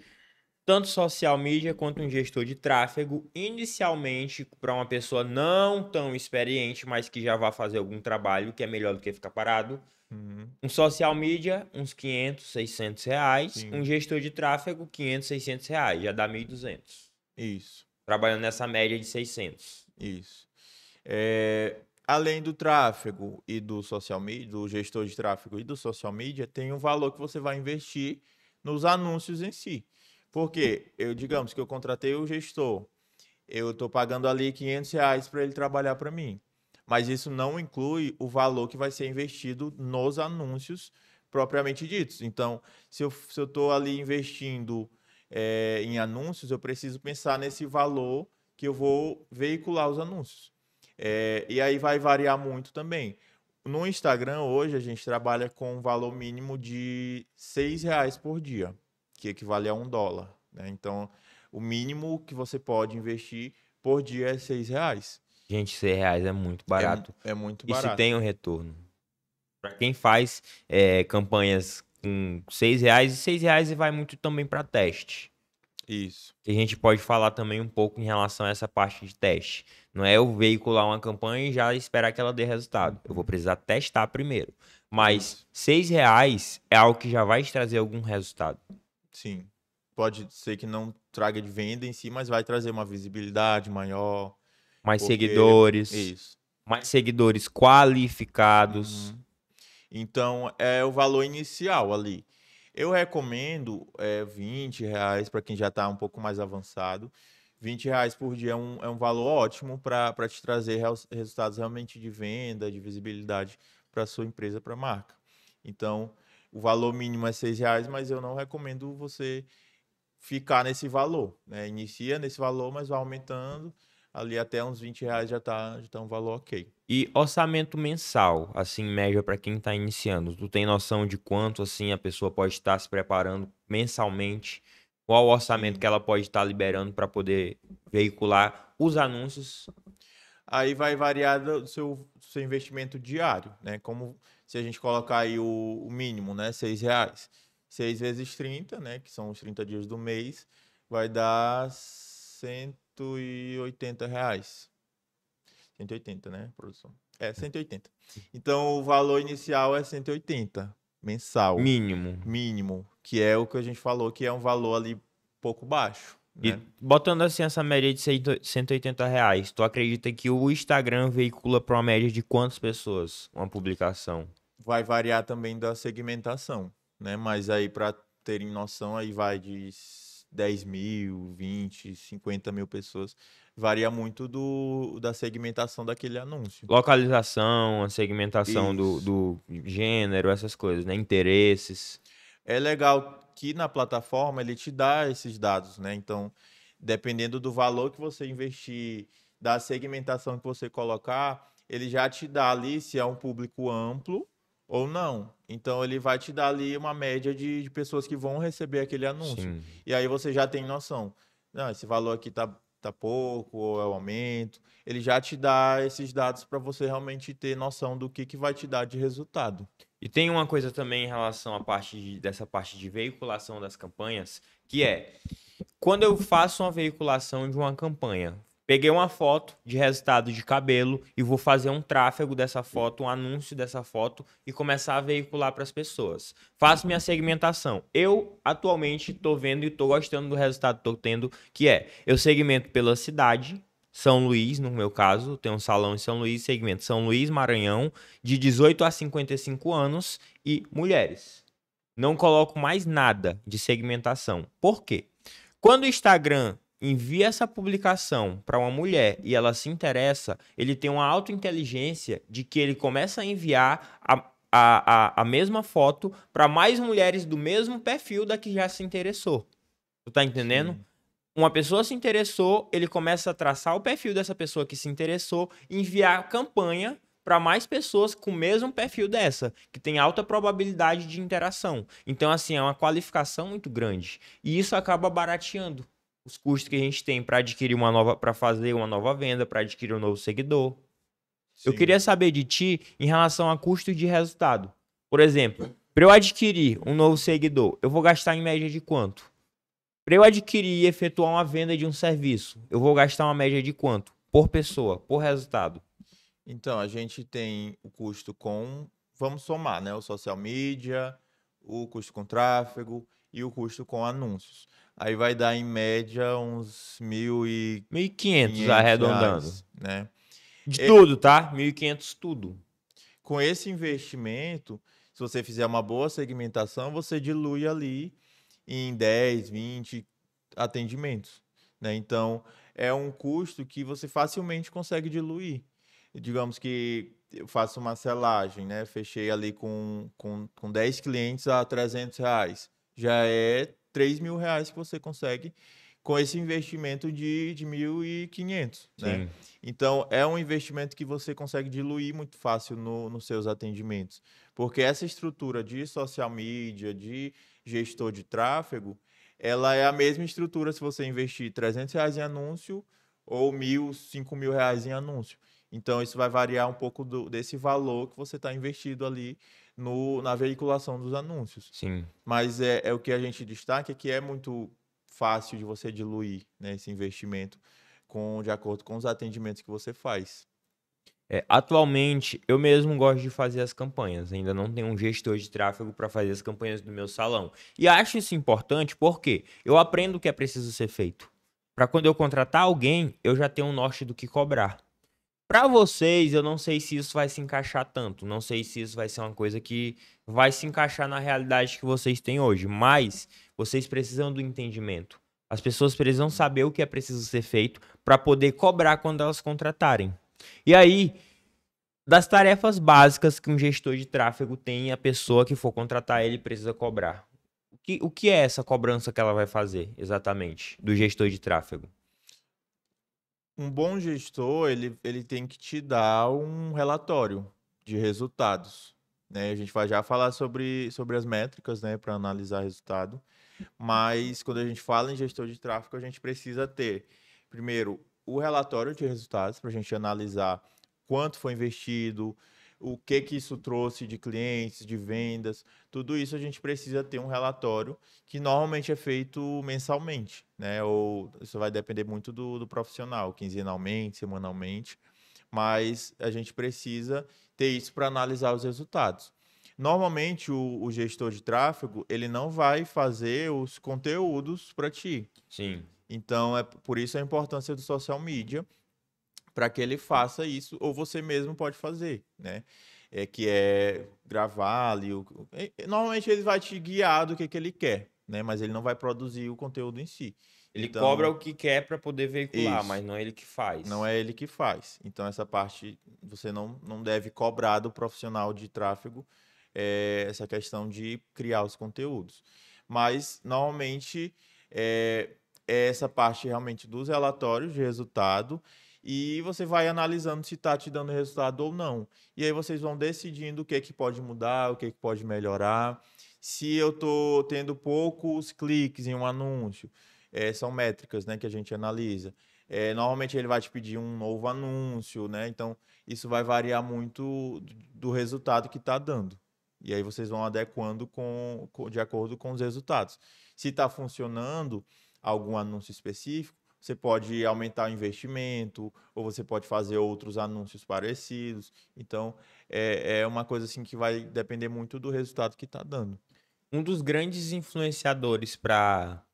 tanto social media quanto um gestor de tráfego, inicialmente, para uma pessoa não tão experiente, mas que já vai fazer algum trabalho, que é melhor do que ficar parado, Uhum, um social media, uns 500, 600 reais, um sim, gestor de tráfego, 500, 600 reais, já dá 1.200. isso, Trabalhando nessa média de 600. isso. Além do tráfego e do social media, do gestor de tráfego e do social media, tem um valor que você vai investir nos anúncios em si. Porque digamos que eu contratei o gestor, eu estou pagando ali R$ 500 para ele trabalhar para mim. Mas isso não inclui o valor que vai ser investido nos anúncios propriamente ditos. Então, se eu estou ali investindo em anúncios, eu preciso pensar nesse valor que eu vou veicular os anúncios. E aí vai variar muito também. No Instagram, hoje, a gente trabalha com um valor mínimo de R$ 6 por dia, que equivale a $1, né? Então, o mínimo que você pode investir por dia é R$ 6. Gente, R$ 6 é muito barato. É muito E se barato. tem um retorno. Para quem faz campanhas com R$ 6, e R$ 6 vai muito também para teste. Isso. E a gente pode falar também um pouco em relação a essa parte de teste. Não é eu veicular uma campanha e já esperar que ela dê resultado. Eu vou precisar testar primeiro. Mas Isso. R$ 6 é algo que já vai te trazer algum resultado. Sim. Pode ser que não traga de venda em si, mas vai trazer uma visibilidade maior. Mais Porque seguidores. Isso. Mais seguidores qualificados. Uhum. Então, é o valor inicial ali. Eu recomendo R$ 20 para quem já está um pouco mais avançado. R$ 20 por dia é um valor ótimo para te trazer resultados realmente de venda, de visibilidade para sua empresa, para a marca. Então, o valor mínimo é R$ 6, mas eu não recomendo você ficar nesse valor, né? Inicia nesse valor, mas vai aumentando. Ali até uns R$ 20 já tá um valor ok. E orçamento mensal, assim, em média para quem está iniciando. Tu tem noção de quanto assim a pessoa pode estar se preparando mensalmente? Qual o orçamento Sim. que ela pode estar liberando para poder veicular os anúncios? Aí vai variar do seu investimento diário, né? Como se a gente colocar aí o mínimo, né? R$ 6. 6 vezes 30, né? Que são os 30 dias do mês, vai dar R$ 180. 180, né, produção? 180. Então, o valor inicial é 180 mensal, Mínimo. mínimo, que é o que a gente falou, que é um valor ali pouco baixo, E né? botando assim essa média de R$ 180, tu acredita que o Instagram veicula para uma média de quantas pessoas uma publicação? vai variar também da segmentação, né? Mas aí, para terem noção, aí vai de 10 mil, 20, 50 mil pessoas. Varia muito da segmentação daquele anúncio. Localização, a segmentação do, Isso. do gênero, essas coisas, né? Interesses. É legal que na plataforma ele te dá esses dados, né? Então, dependendo do valor que você investir, da segmentação que você colocar, ele já te dá ali se é um público amplo ou não. Então, ele vai te dar ali uma média de pessoas que vão receber aquele anúncio. Sim. E aí você já tem noção. Não, esse valor aqui tá pouco, ou é o aumento. Ele já te dá esses dados para você realmente ter noção do que vai te dar de resultado. E tem uma coisa também em relação à dessa parte de veiculação das campanhas, que é quando eu faço uma veiculação de uma campanha, peguei uma foto de resultado de cabelo e vou fazer um tráfego dessa foto, um anúncio dessa foto e começar a veicular para as pessoas. Faço minha segmentação. Eu atualmente estou vendo e estou gostando do resultado que estou tendo, que é eu segmento pela cidade. São Luís, no meu caso, tem um salão em São Luís, segmento São Luís, Maranhão, de 18 a 55 anos e mulheres. Não coloco mais nada de segmentação. Por quê? Quando o Instagram envia essa publicação para uma mulher e ela se interessa, ele tem uma autointeligência de que ele começa a enviar a mesma foto para mais mulheres do mesmo perfil da que já se interessou. Tu tá entendendo? Sim. Uma pessoa se interessou, ele começa a traçar o perfil dessa pessoa que se interessou, enviar campanha para mais pessoas com o mesmo perfil dessa, que tem alta probabilidade de interação. Então, assim, é uma qualificação muito grande. E isso acaba barateando os custos que a gente tem para adquirir uma nova, para fazer uma nova venda, para adquirir um novo seguidor. Eu Sim. queria saber de ti em relação a custo de resultado. Por exemplo, para eu adquirir um novo seguidor, eu vou gastar em média de quanto? Para eu adquirir e efetuar uma venda de um serviço, eu vou gastar uma média de quanto? Por pessoa, por resultado. Então, a gente tem o custo com, vamos somar, né? O social media, o custo com tráfego e o custo com anúncios. Aí vai dar em média uns 1.500 1.500 arredondando. reais, né? De E tudo, tá? 1.500 tudo. com esse investimento, se você fizer uma boa segmentação, você dilui ali em 10, 20 atendimentos, né? Então, é um custo que você facilmente consegue diluir. Digamos que eu faço uma selagem, né? Fechei ali com 10 clientes a R$ 300. Já é R$ 3.000 que você consegue com esse investimento de 1.500, né? Sim, Então, é um investimento que você consegue diluir muito fácil nos seus atendimentos. Porque essa estrutura de social media, de gestor de tráfego, ela é a mesma estrutura se você investir R$ 300 em anúncio ou 1.000, R$ 5.000 em anúncio. Então, isso vai variar um pouco desse valor que você está investido ali na veiculação dos anúncios. sim. Mas é o que a gente destaca, é que é muito fácil de você diluir, né, esse investimento de acordo com os atendimentos que você faz. Atualmente, eu mesmo gosto de fazer as campanhas. Ainda não tenho um gestor de tráfego para fazer as campanhas do meu salão. E acho isso importante porque eu aprendo o que é preciso ser feito. Para quando eu contratar alguém, eu já tenho um norte do que cobrar. Para vocês, eu não sei se isso vai se encaixar tanto. Não sei se isso vai ser uma coisa que vai se encaixar na realidade que vocês têm hoje. Mas vocês precisam do entendimento. As pessoas precisam saber o que é preciso ser feito para poder cobrar quando elas contratarem. E aí, das tarefas básicas que um gestor de tráfego tem, a pessoa que for contratar ele precisa cobrar. O que é essa cobrança que ela vai fazer, exatamente, do gestor de tráfego? Um bom gestor, ele tem que te dar um relatório de resultados, né? A gente vai já falar sobre as métricas, né, para analisar resultado. Mas quando a gente fala em gestor de tráfego, a gente precisa ter, primeiro, o relatório de resultados para a gente analisar quanto foi investido, o que isso trouxe de clientes, de vendas, tudo isso a gente precisa ter um relatório que normalmente é feito mensalmente, né? Ou isso vai depender muito do profissional, quinzenalmente, semanalmente, mas a gente precisa ter isso para analisar os resultados. Normalmente, o gestor de tráfego, ele não vai fazer os conteúdos para ti. Sim, Então, é por isso a importância do social media, para que ele faça isso, ou você mesmo pode fazer, né? que é gravar ali. Normalmente ele vai te guiar do que ele quer, né? Mas ele não vai produzir o conteúdo em si. Ele cobra Então, o que quer para poder veicular, mas isso. não é ele que Não faz. é ele que faz. Então, essa parte você não deve cobrar do profissional de tráfego essa questão de criar os conteúdos. Mas, normalmente, é essa parte realmente dos relatórios de resultado e você vai analisando se está te dando resultado ou não. E aí vocês vão decidindo o que é que pode mudar, o que é que pode melhorar. Se eu estou tendo poucos cliques em um anúncio, são métricas, né, que a gente analisa. Normalmente ele vai te pedir um novo anúncio, né? Então, isso vai variar muito do resultado que está dando. E aí vocês vão adequando de acordo com os resultados. Se está funcionando algum anúncio específico, você pode aumentar o investimento, ou você pode fazer outros anúncios parecidos. Então, é uma coisa assim que vai depender muito do resultado que está dando. Um dos grandes influenciadores para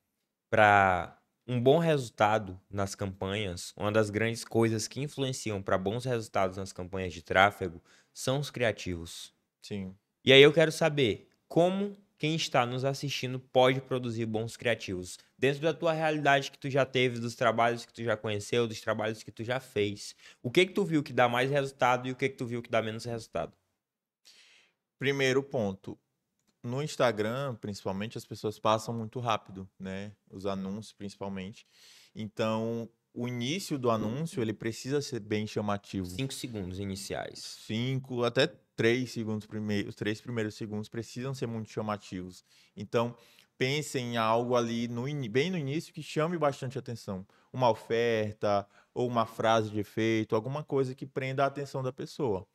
um bom resultado nas campanhas, uma das grandes coisas que influenciam para bons resultados nas campanhas de tráfego são os criativos. Sim. E aí eu quero saber como quem está nos assistindo pode produzir bons criativos. Dentro da tua realidade que tu já teve, dos trabalhos que tu já conheceu, dos trabalhos que tu já fez. O que que tu viu que dá mais resultado e o que que tu viu que dá menos resultado? Primeiro ponto. No Instagram, principalmente, as pessoas passam muito rápido, né? Os anúncios, principalmente. Então, o início do anúncio, ele precisa ser bem chamativo. 5 segundos iniciais. 5 até 3 segundos primeiros, os 3 primeiros segundos precisam ser muito chamativos. Então, pensem em algo ali bem no início que chame bastante atenção. Uma oferta ou uma frase de efeito, alguma coisa que prenda a atenção da pessoa.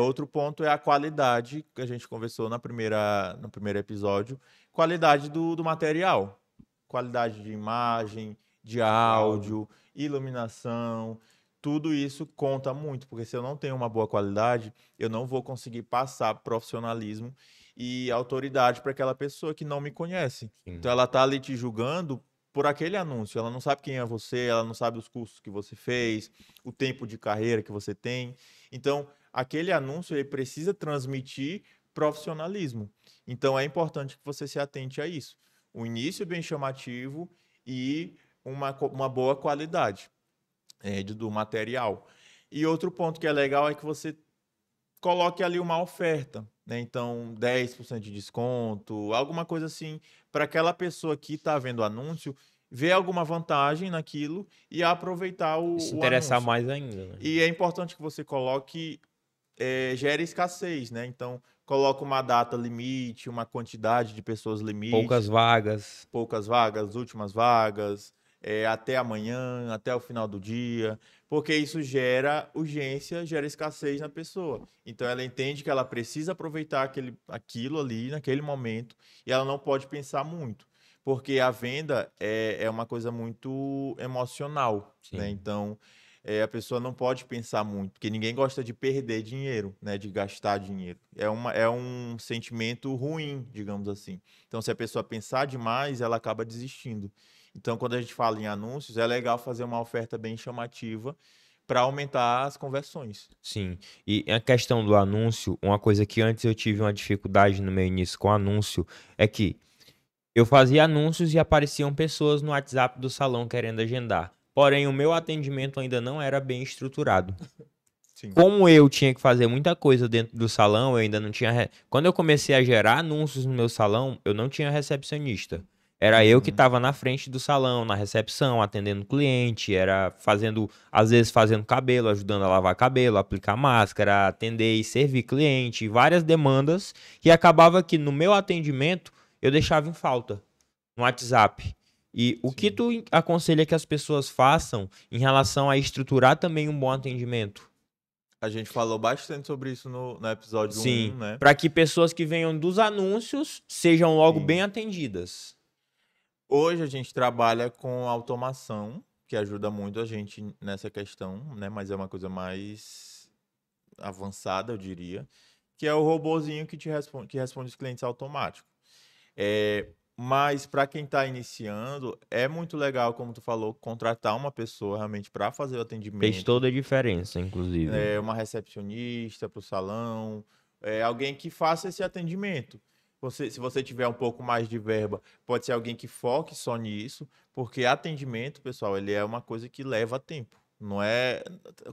Outro ponto é a qualidade, que a gente conversou no primeiro episódio, qualidade do material, qualidade de imagem, de Do áudio. áudio, iluminação, tudo isso conta muito, porque se eu não tenho uma boa qualidade, eu não vou conseguir passar profissionalismo e autoridade para aquela pessoa que não me conhece. Então Sim. ela está ali te julgando por aquele anúncio, ela não sabe quem é você, ela não sabe os cursos que você fez, o tempo de carreira que você tem. Então, aquele anúncio ele precisa transmitir profissionalismo. Então é importante que você se atente a isso. O início bem chamativo e uma boa qualidade do material. E outro ponto que é legal é que você coloque ali uma oferta, né? Então, 10% de desconto, alguma coisa assim, para aquela pessoa que está vendo o anúncio ver alguma vantagem naquilo e aproveitar E se o interessar anúncio. mais ainda, né? E é importante que você coloque gera escassez, né? Então, coloca uma data limite, uma quantidade de pessoas Poucas limite, vagas. poucas vagas, últimas vagas, até amanhã, até o final do dia, porque isso gera urgência, gera escassez na pessoa. Então, ela entende que ela precisa aproveitar aquilo ali, naquele momento, e ela não pode pensar muito. Porque a venda é uma coisa muito emocional, né? Sim. Então, a pessoa não pode pensar muito, porque ninguém gosta de perder dinheiro, né? De gastar dinheiro. É um sentimento ruim, digamos assim. Então, se a pessoa pensar demais, ela acaba desistindo. Então, quando a gente fala em anúncios, é legal fazer uma oferta bem chamativa para aumentar as conversões. Sim. E a questão do anúncio, uma coisa que antes eu tive uma dificuldade no meu início com anúncio é que eu fazia anúncios e apareciam pessoas no WhatsApp do salão querendo agendar. Porém, o meu atendimento ainda não era bem estruturado. Sim. Como eu tinha que fazer muita coisa dentro do salão, eu ainda não tinha. Quando eu comecei a gerar anúncios no meu salão, eu não tinha recepcionista. Era eu que Uhum. estava na frente do salão, na recepção, atendendo o cliente, era fazendo, às vezes fazendo cabelo, ajudando a lavar cabelo, aplicar máscara, atender e servir cliente, várias demandas, e acabava que no meu atendimento eu deixava em falta no WhatsApp. E o que Sim. tu aconselha que as pessoas façam em relação a estruturar também um bom atendimento? A gente falou bastante sobre isso no episódio Sim, 1, né? para que pessoas que venham dos anúncios sejam logo bem Sim. atendidas. Hoje a gente trabalha com automação, que ajuda muito a gente nessa questão, né? Mas é uma coisa mais avançada, eu diria, que é o robozinho que responde os clientes automático. Mas para quem está iniciando, é muito legal, como tu falou, contratar uma pessoa realmente para fazer o Fez atendimento, toda a diferença, inclusive. uma recepcionista para o salão, alguém que faça esse atendimento. Se você tiver um pouco mais de verba, pode ser alguém que foque só nisso, porque atendimento, pessoal, ele é uma coisa que leva tempo. Não é,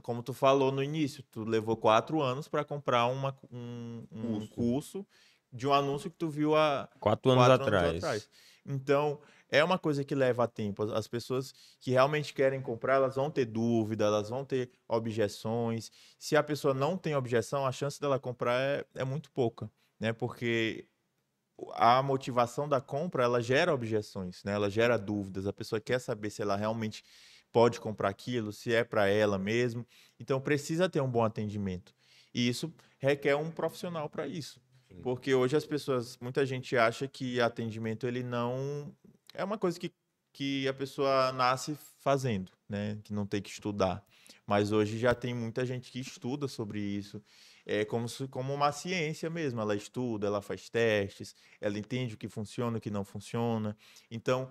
como tu falou no início, tu levou 4 anos para comprar um Curso. curso de um anúncio que tu viu há 4 anos 4 anos atrás. atrás. Então, é uma coisa que leva tempo. As pessoas que realmente querem comprar, elas vão ter dúvida, elas vão ter objeções. Se a pessoa não tem objeção, a chance dela comprar é muito pouca, né? Porque a motivação da compra, ela gera objeções, né? Ela gera dúvidas. A pessoa quer saber se ela realmente pode comprar aquilo, se é para ela mesmo. Então, precisa ter um bom atendimento. E isso requer um profissional para isso. Sim. Porque hoje as pessoas, muita gente acha que atendimento ele não é uma coisa que a pessoa nasce fazendo, né? Que não tem que estudar. Mas hoje já tem muita gente que estuda sobre isso. É como uma ciência mesmo. Ela estuda, ela faz testes, ela entende o que funciona, o que não funciona. Então,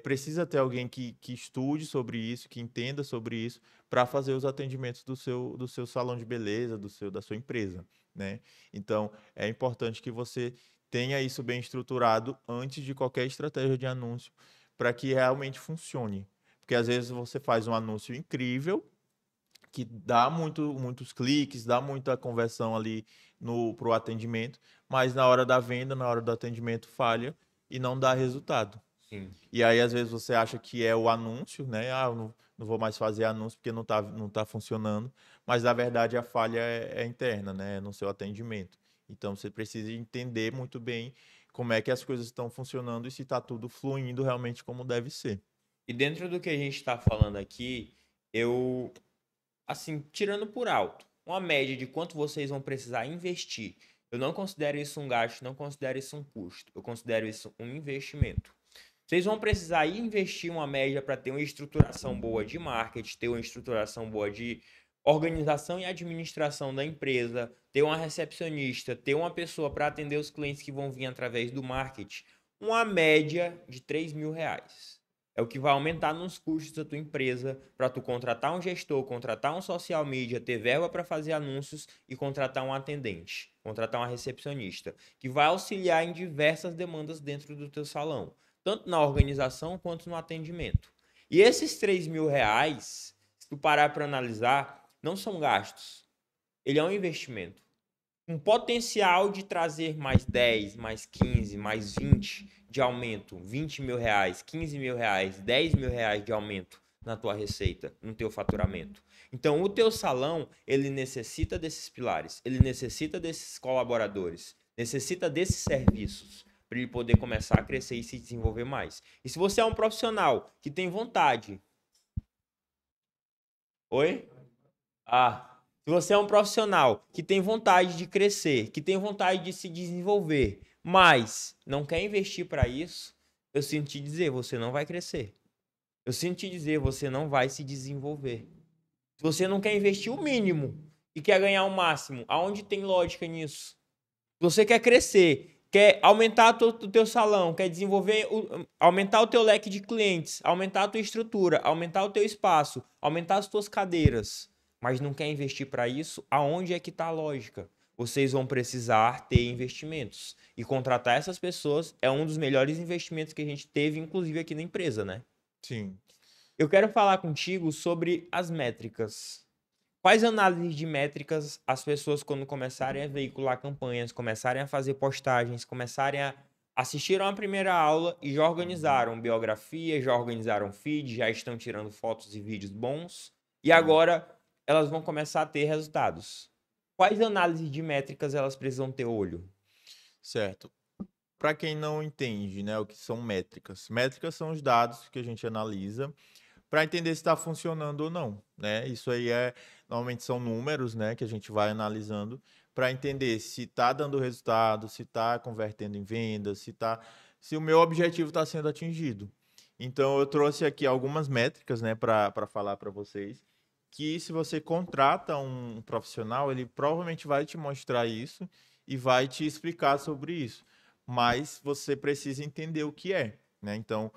precisa ter alguém que estude sobre isso, que entenda sobre isso, para fazer os atendimentos do seu salão de beleza, da sua empresa, né? Então, é importante que você tenha isso bem estruturado antes de qualquer estratégia de anúncio, para que realmente funcione. Porque às vezes você faz um anúncio incrível, que dá muitos cliques, dá muita conversão ali para o atendimento, mas na hora da venda, na hora do atendimento, falha e não dá resultado. Sim. E aí, às vezes, você acha que é o anúncio, né? Ah, eu não vou mais fazer anúncio porque não tá funcionando. Mas, na verdade, a falha é interna, né? É no seu atendimento. Então, você precisa entender muito bem como é que as coisas estão funcionando e se está tudo fluindo realmente como deve ser. E dentro do que a gente está falando aqui, eu, assim, tirando por alto, uma média de quanto vocês vão precisar investir. Eu não considero isso um gasto, não considero isso um custo. Eu considero isso um investimento. Vocês vão precisar investir uma média para ter uma estruturação boa de marketing, ter uma estruturação boa de organização e administração da empresa, ter uma recepcionista, ter uma pessoa para atender os clientes que vão vir através do marketing. Uma média de R$ 3.000. É o que vai aumentar nos custos da tua empresa para tu contratar um gestor, contratar um social media, ter verba para fazer anúncios e contratar um atendente, contratar uma recepcionista, que vai auxiliar em diversas demandas dentro do teu salão, tanto na organização quanto no atendimento. E esses R$ 3.000, se tu parar para analisar, não são gastos. Ele é um investimento. Um potencial de trazer mais 10, mais 15, mais 20 de aumento, R$ 20.000, R$ 15.000, R$ 10.000 de aumento na tua receita, no teu faturamento. Então, o teu salão, ele necessita desses pilares, ele necessita desses colaboradores, necessita desses serviços para ele poder começar a crescer e se desenvolver mais. E se você é um profissional que tem vontade... Oi? Se você é um profissional que tem vontade de crescer, que tem vontade de se desenvolver, mas não quer investir para isso, eu sinto te dizer, você não vai crescer. Eu sinto te dizer, você não vai se desenvolver. Se você não quer investir o mínimo e quer ganhar o máximo, aonde tem lógica nisso? Se você quer crescer, quer aumentar o teu salão, quer desenvolver, aumentar o teu leque de clientes, aumentar a tua estrutura, aumentar o teu espaço, aumentar as tuas cadeiras, mas não quer investir para isso, aonde é que está a lógica? Vocês vão precisar ter investimentos. E contratar essas pessoas é um dos melhores investimentos que a gente teve, inclusive aqui na empresa, né? Sim. Eu quero falar contigo sobre as métricas. Quais análises de métricas as pessoas, quando começarem a veicular campanhas, começarem a fazer postagens, começarem a assistir a uma primeira aula e já organizaram biografia, já organizaram feed, já estão tirando fotos e vídeos bons, e agora elas vão começar a ter resultados. Quais análises de métricas elas precisam ter olho? Certo. Para quem não entende, né, o que são métricas. Métricas são os dados que a gente analisa para entender se está funcionando ou não, né? Isso aí normalmente são números, né, que a gente vai analisando para entender se está dando resultado, se está convertendo em vendas, se o meu objetivo está sendo atingido. Então eu trouxe aqui algumas métricas, né, para falar para vocês, que se você contrata um profissional, ele provavelmente vai te mostrar isso e vai te explicar sobre isso. mas você precisa entender o que é, né? Então,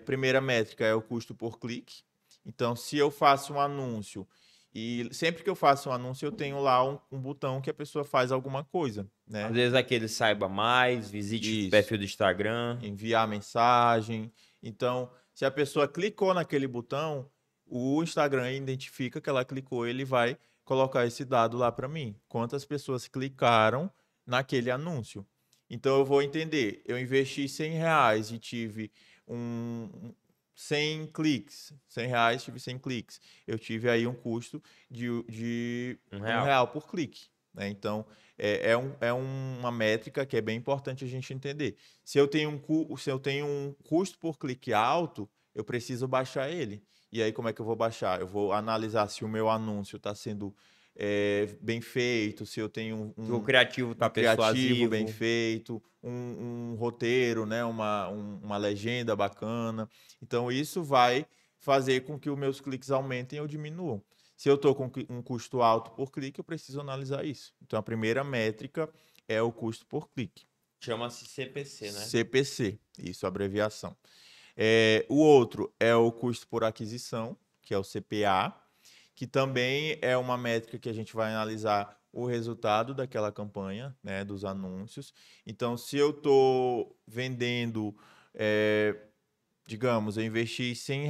primeira métrica é o custo por clique. Então, se eu faço um anúncio e sempre que eu faço um anúncio, eu tenho lá um botão que a pessoa faz alguma coisa, Às né? vezes aquele saiba mais, visite o Isso. perfil do Instagram. Enviar mensagem. Então, se a pessoa clicou naquele botão, o Instagram identifica que ela clicou, ele vai colocar esse dado lá para mim. Quantas pessoas clicaram naquele anúncio. Então, eu vou entender. Eu investi R$ 100 e tive 100 cliques. R$ 100 tive 100 cliques. Eu tive aí um custo de R$ 1. R$ 1 por clique, né? Então, é uma métrica que é bem importante a gente entender. Se eu tenho um custo por clique alto, eu preciso baixar ele. E aí, como é que eu vou baixar? Eu vou analisar se o meu anúncio está sendo bem feito, se eu tenho Se o criativo tá um criativo bem persuasivo. feito, um roteiro, né? Uma legenda bacana. Então, isso vai fazer com que os meus cliques aumentem ou diminuam. Se eu estou com um custo alto por clique, eu preciso analisar isso. Então, a primeira métrica é o custo por clique. Chama-se CPC, né? CPC, isso, abreviação. O outro é o custo por aquisição, que é o CPA, que também é uma métrica que a gente vai analisar o resultado daquela campanha, né, dos anúncios. Então, se eu estou vendendo, digamos, eu investi R$ 100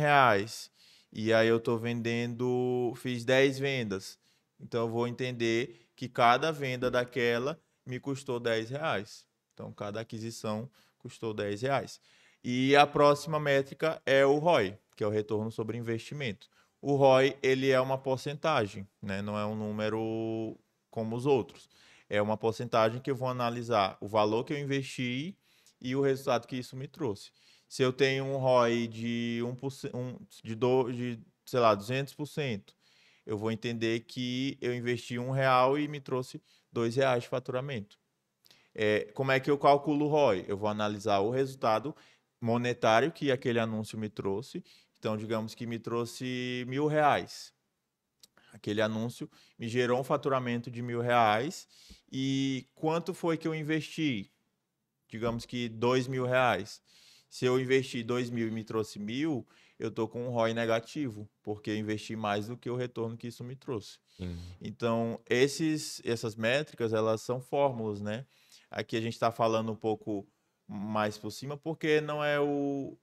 e aí eu estou vendendo, fiz 10 vendas. Então, eu vou entender que cada venda daquela me custou R$ 10. Então, cada aquisição custou R$ 10. E a próxima métrica é o ROI, que é o retorno sobre investimento. O ROI, ele é uma porcentagem, né? Não é um número como os outros. É uma porcentagem que eu vou analisar o valor que eu investi e o resultado que isso me trouxe. Se eu tenho um ROI de 1%, sei lá, 200%, eu vou entender que eu investi R$ 1 e me trouxe R$ 2 de faturamento. Como é que eu calculo o ROI? Eu vou analisar o resultado monetário que aquele anúncio me trouxe. Então, digamos que me trouxe R$ 1.000. Aquele anúncio me gerou um faturamento de R$ 1.000. E quanto foi que eu investi? Digamos que R$ 2.000. Se eu investi 2.000 e me trouxe 1.000, eu estou com um ROI negativo, porque eu investi mais do que o retorno que isso me trouxe. Sim. Então, essas métricas, elas são fórmulas, né? Aqui a gente está falando um pouco mais por cima, porque não é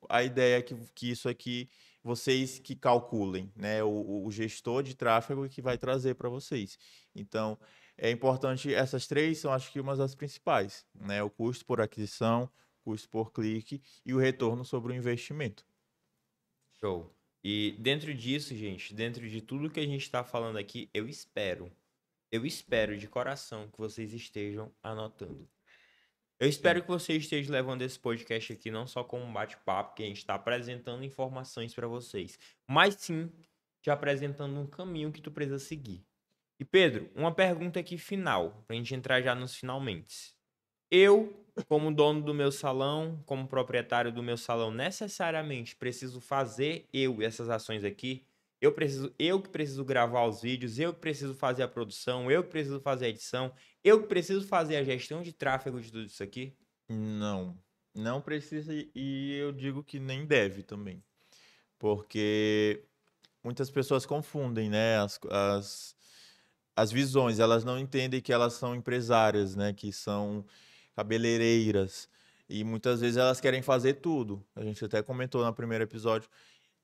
a ideia que isso aqui vocês que calculem, né? O gestor de tráfego que vai trazer para vocês. Então, é importante, essas três são acho que umas das principais, né? O custo por aquisição, custo por clique e o retorno sobre o investimento. Show. E dentro disso, gente, dentro de tudo que a gente está falando aqui, eu espero de coração que vocês estejam anotando. Eu espero Sim. que você esteja levando esse podcast aqui não só como um bate-papo, que a gente está apresentando informações para vocês, mas sim te apresentando um caminho que tu precisa seguir. E Pedro, uma pergunta aqui final, para a gente entrar já nos finalmente. Eu, como dono do meu salão, como proprietário do meu salão, necessariamente preciso fazer essas ações aqui. Eu que preciso gravar os vídeos, eu que preciso fazer a produção, eu que preciso fazer a edição, eu que preciso fazer a gestão de tráfego de tudo isso aqui. Não precisa e eu digo que nem deve também, porque muitas pessoas confundem, né, as visões, elas não entendem que elas são empresárias, né, que são cabeleireiras, e muitas vezes elas querem fazer tudo. A gente até comentou no primeiro episódio,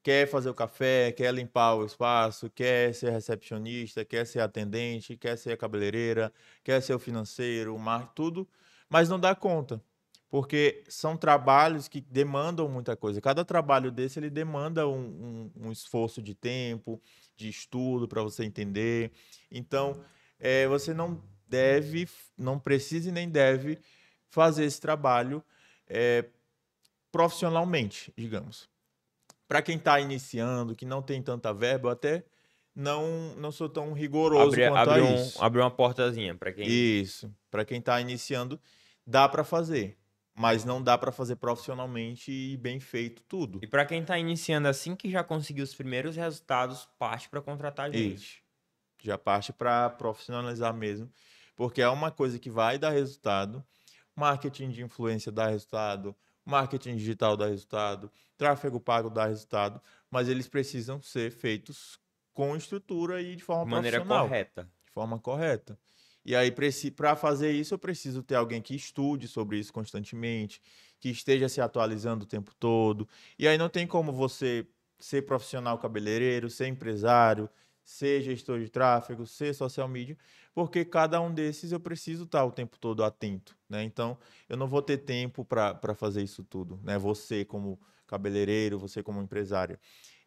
quer fazer o café, quer limpar o espaço, quer ser recepcionista, quer ser atendente, quer ser a cabeleireira, quer ser o financeiro, o marketing, tudo, mas não dá conta, porque são trabalhos que demandam muita coisa. Cada trabalho desse, ele demanda um esforço de tempo, de estudo para você entender. Então, você não deve, não precisa e nem deve fazer esse trabalho profissionalmente, digamos. Para quem está iniciando, que não tem tanta verba, eu até não sou tão rigoroso quanto a isso. Abre uma portazinha para quem. Isso. Para quem está iniciando, dá para fazer, mas não dá para fazer profissionalmente e bem feito tudo. E para quem está iniciando assim que já conseguiu os primeiros resultados, parte para contratar gente. Isso. Já parte para profissionalizar mesmo, porque é uma coisa que vai dar resultado. marketing de influência dá resultado, marketing digital dá resultado, tráfego pago dá resultado, mas eles precisam ser feitos com estrutura e de forma De maneira profissional, correta. de forma correta. E aí, para fazer isso, eu preciso ter alguém que estude sobre isso constantemente, que esteja se atualizando o tempo todo. E aí não tem como você ser profissional cabeleireiro, ser empresário, ser gestor de tráfego, ser social media, porque cada um desses eu preciso estar o tempo todo atento, né? Então, eu não vou ter tempo para fazer isso tudo, né? Você como cabeleireiro, você como empresário.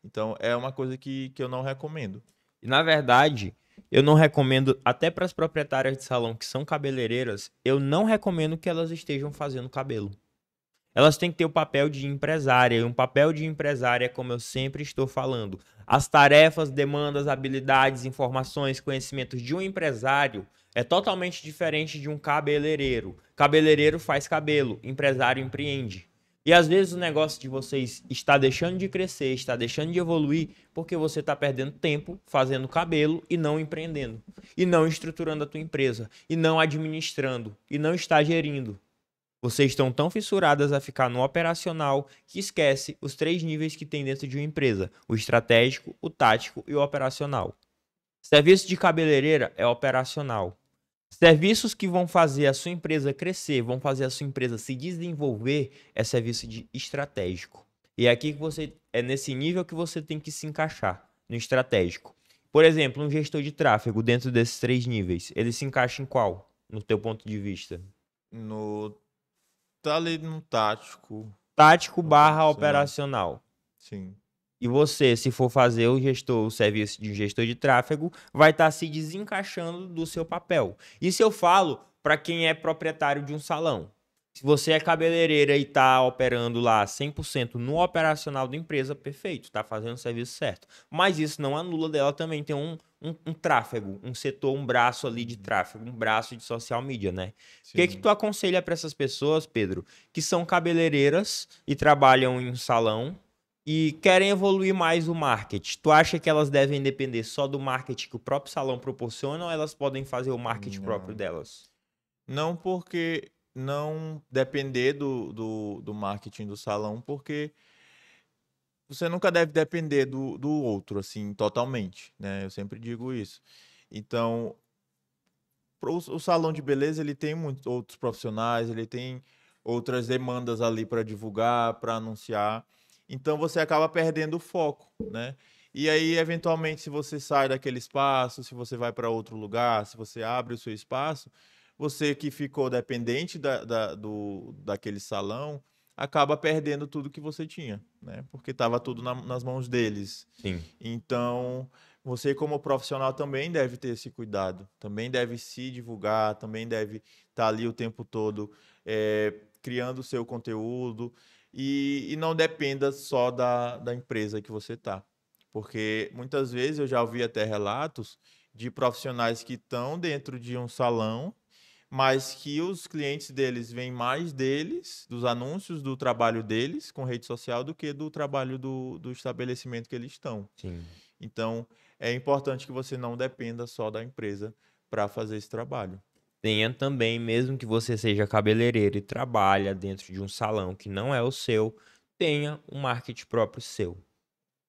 Então, é uma coisa que eu não recomendo. E na verdade, eu não recomendo, até para as proprietárias de salão que são cabeleireiras, eu não recomendo que elas estejam fazendo cabelo. Elas têm que ter o papel de empresária, e um papel de empresária, como eu sempre estou falando, as tarefas, demandas, habilidades, informações, conhecimentos de um empresário é totalmente diferente de um cabeleireiro. Cabeleireiro faz cabelo, empresário empreende. E às vezes o negócio de vocês está deixando de crescer, está deixando de evoluir, porque você está perdendo tempo fazendo cabelo e não empreendendo, e não estruturando a tua empresa, e não administrando, e não está gerindo. Vocês estão tão fissuradas a ficar no operacional que esquece os 3 níveis que tem dentro de uma empresa: o estratégico, o tático e o operacional. Serviço de cabeleireira é operacional. Serviços que vão fazer a sua empresa crescer, vão fazer a sua empresa se desenvolver, é serviço de estratégico. E é aqui que você é nesse nível que você tem que se encaixar, no estratégico. Por exemplo, um gestor de tráfego dentro desses 3 níveis, ele se encaixa em qual, no teu ponto de vista? No, tá ali no tático, Tático barra operacional. operacional. Sim. E você, se for fazer o serviço de gestor de tráfego, vai estar se desencaixando do seu papel. Isso eu falo para quem é proprietário de um salão. Se você é cabeleireira e está operando lá 100% no operacional da empresa, perfeito, está fazendo o serviço certo. Mas isso não anula dela também ter um tráfego, um setor, um braço ali de tráfego, um braço de social media, né? O que Sim. tu aconselha para essas pessoas, Pedro, que são cabeleireiras e trabalham em um salão e querem evoluir mais o marketing? Tu acha que elas devem depender só do marketing que o próprio salão proporciona ou elas podem fazer o marketing próprio Não. delas? Não porque não depender do marketing do salão, porque você nunca deve depender do outro, assim, totalmente, né? Eu sempre digo isso. Então, o salão de beleza, ele tem muitos outros profissionais, ele tem outras demandas ali para divulgar, para anunciar. Então, você acaba perdendo o foco, né? E aí, eventualmente, se você sai daquele espaço, se você vai para outro lugar, se você abre o seu espaço, você que ficou dependente daquele salão, acaba perdendo tudo que você tinha, né? Porque estava tudo nas mãos deles. Sim. Então, você como profissional também deve ter esse cuidado, também deve se divulgar, também deve estar ali o tempo todo criando o seu conteúdo e não dependa só da empresa que você está. Porque muitas vezes eu já ouvi até relatos de profissionais que estão dentro de um salão, mas que os clientes deles veem mais deles, dos anúncios do trabalho deles com rede social, do que do trabalho do estabelecimento que eles estão. Sim. Então, é importante que você não dependa só da empresa para fazer esse trabalho. Tenha também, mesmo que você seja cabeleireiro e trabalha dentro de um salão que não é o seu, tenha um marketing próprio seu.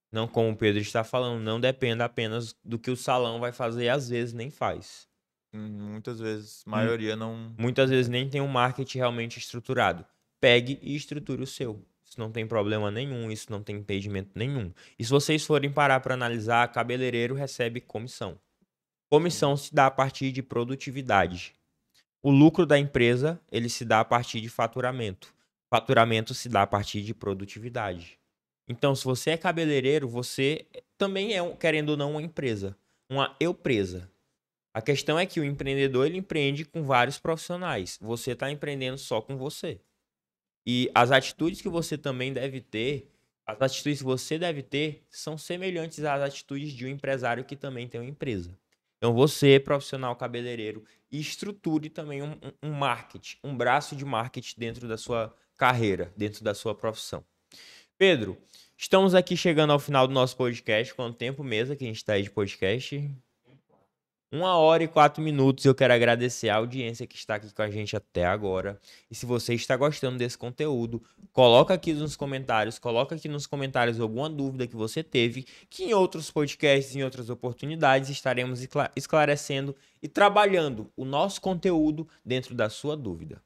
Não, como o Pedro está falando, não dependa apenas do que o salão vai fazer e às vezes nem faz. Muitas vezes, Hum, maioria não, Muitas não vezes faz. nem tem um marketing realmente estruturado. Pegue e estruture o seu. Isso não tem problema nenhum, isso não tem impedimento nenhum. E se vocês forem parar para analisar, cabeleireiro recebe comissão. Sim. Comissão se dá a partir de produtividade. O lucro da empresa, ele se dá a partir de faturamento. Faturamento se dá a partir de produtividade. Então, se você é cabeleireiro, você também é, querendo ou não, uma empresa. Uma eu-presa. A questão é que o empreendedor, ele empreende com vários profissionais. Você está empreendendo só com você. E as atitudes que você também deve ter, as atitudes que você deve ter, são semelhantes às atitudes de um empresário que também tem uma empresa. Então você, profissional cabeleireiro, estruture também um marketing, um braço de marketing dentro da sua carreira, dentro da sua profissão. Pedro, estamos aqui chegando ao final do nosso podcast. Quanto tempo mesmo que a gente está aí de podcast? 1 hora e 4 minutos. Eu quero agradecer a audiência que está aqui com a gente até agora. E se você está gostando desse conteúdo, coloca aqui nos comentários alguma dúvida que você teve, que em outros podcasts, em outras oportunidades, estaremos esclarecendo e trabalhando o nosso conteúdo dentro da sua dúvida.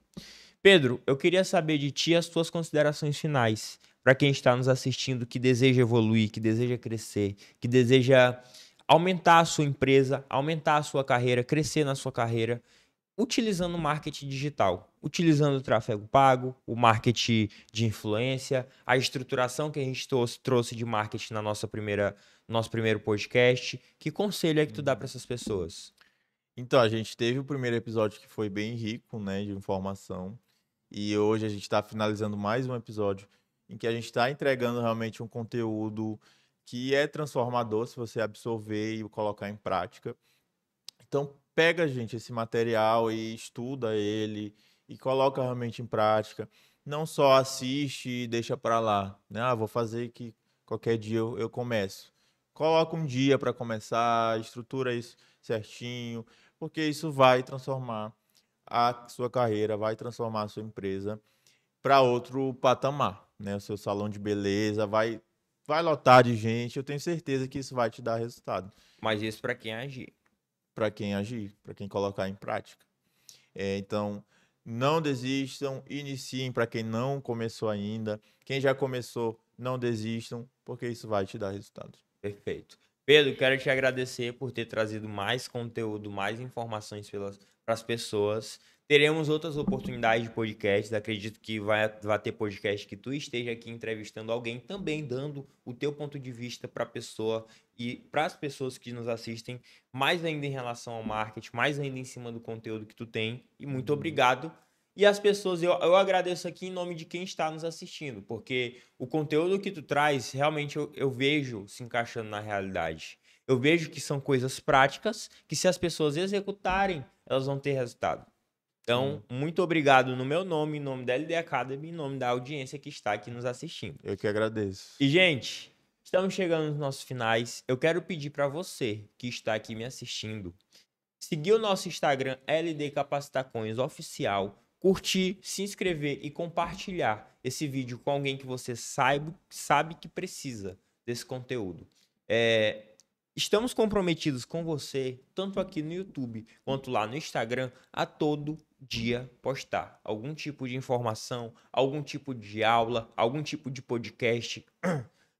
Pedro, eu queria saber de ti as tuas considerações finais para quem está nos assistindo, que deseja evoluir, que deseja crescer, que deseja aumentar a sua empresa, aumentar a sua carreira, crescer na sua carreira, utilizando o marketing digital, utilizando o tráfego pago, o marketing de influência, a estruturação que a gente trouxe de marketing nosso primeiro podcast. Que conselho é que tu dá para essas pessoas? Então, a gente teve o primeiro episódio que foi bem rico, né, de informação. E hoje a gente está finalizando mais um episódio em que a gente está entregando realmente um conteúdo que é transformador se você absorver e colocar em prática. Então, pega, gente, esse material e estuda ele e coloca realmente em prática. Não só assiste e deixa para lá, né? Ah, vou fazer que qualquer dia eu começo. Coloca um dia para começar, estrutura isso certinho, porque isso vai transformar a sua carreira, vai transformar a sua empresa para outro patamar, né? O seu salão de beleza vai lotar de gente. Eu tenho certeza que isso vai te dar resultado. Mas isso para quem agir. Para quem agir, para quem colocar em prática. Então, não desistam, iniciem para quem não começou ainda. Quem já começou, não desistam, porque isso vai te dar resultado. Perfeito. Pedro, quero te agradecer por ter trazido mais conteúdo, mais informações para as pessoas. Teremos outras oportunidades de podcasts. Acredito que vai ter podcast que tu esteja aqui entrevistando alguém, também dando o teu ponto de vista para a pessoa e para as pessoas que nos assistem, mais ainda em relação ao marketing, mais ainda em cima do conteúdo que tu tem. E muito obrigado. E as pessoas, eu agradeço aqui em nome de quem está nos assistindo, porque o conteúdo que tu traz, realmente eu vejo se encaixando na realidade. Eu vejo que são coisas práticas, que se as pessoas executarem, elas vão ter resultado. Então, muito obrigado no meu nome, em nome da LD Academy, em nome da audiência que está aqui nos assistindo. Eu que agradeço. E, gente, estamos chegando nos nossos finais. Eu quero pedir para você que está aqui me assistindo, seguir o nosso Instagram LD Capacitações Oficial, curtir, se inscrever e compartilhar esse vídeo com alguém que você sabe que precisa desse conteúdo. Estamos comprometidos com você, tanto aqui no YouTube quanto lá no Instagram, a todo dia postar algum tipo de informação, algum tipo de aula, algum tipo de podcast,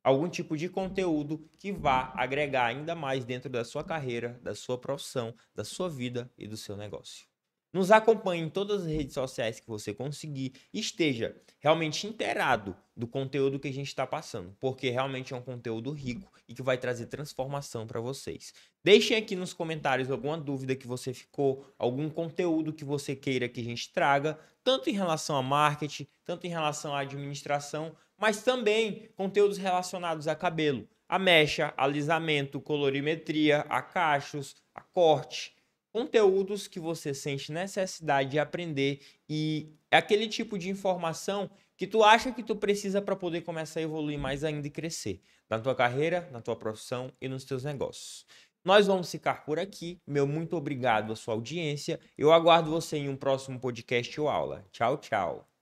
algum tipo de conteúdo que vá agregar ainda mais dentro da sua carreira, da sua profissão, da sua vida e do seu negócio. Nos acompanhe em todas as redes sociais que você conseguir e esteja realmente inteirado do conteúdo que a gente está passando, porque realmente é um conteúdo rico e que vai trazer transformação para vocês. Deixem aqui nos comentários alguma dúvida que você ficou, algum conteúdo que você queira que a gente traga, tanto em relação a marketing, tanto em relação à administração, mas também conteúdos relacionados a cabelo, a mecha, alisamento, colorimetria, a cachos, a corte. Conteúdos que você sente necessidade de aprender e é aquele tipo de informação que tu acha que tu precisa para poder começar a evoluir mais ainda e crescer na tua carreira, na tua profissão e nos teus negócios. Nós vamos ficar por aqui. Meu muito obrigado à sua audiência. Eu aguardo você em um próximo podcast ou aula. Tchau, tchau.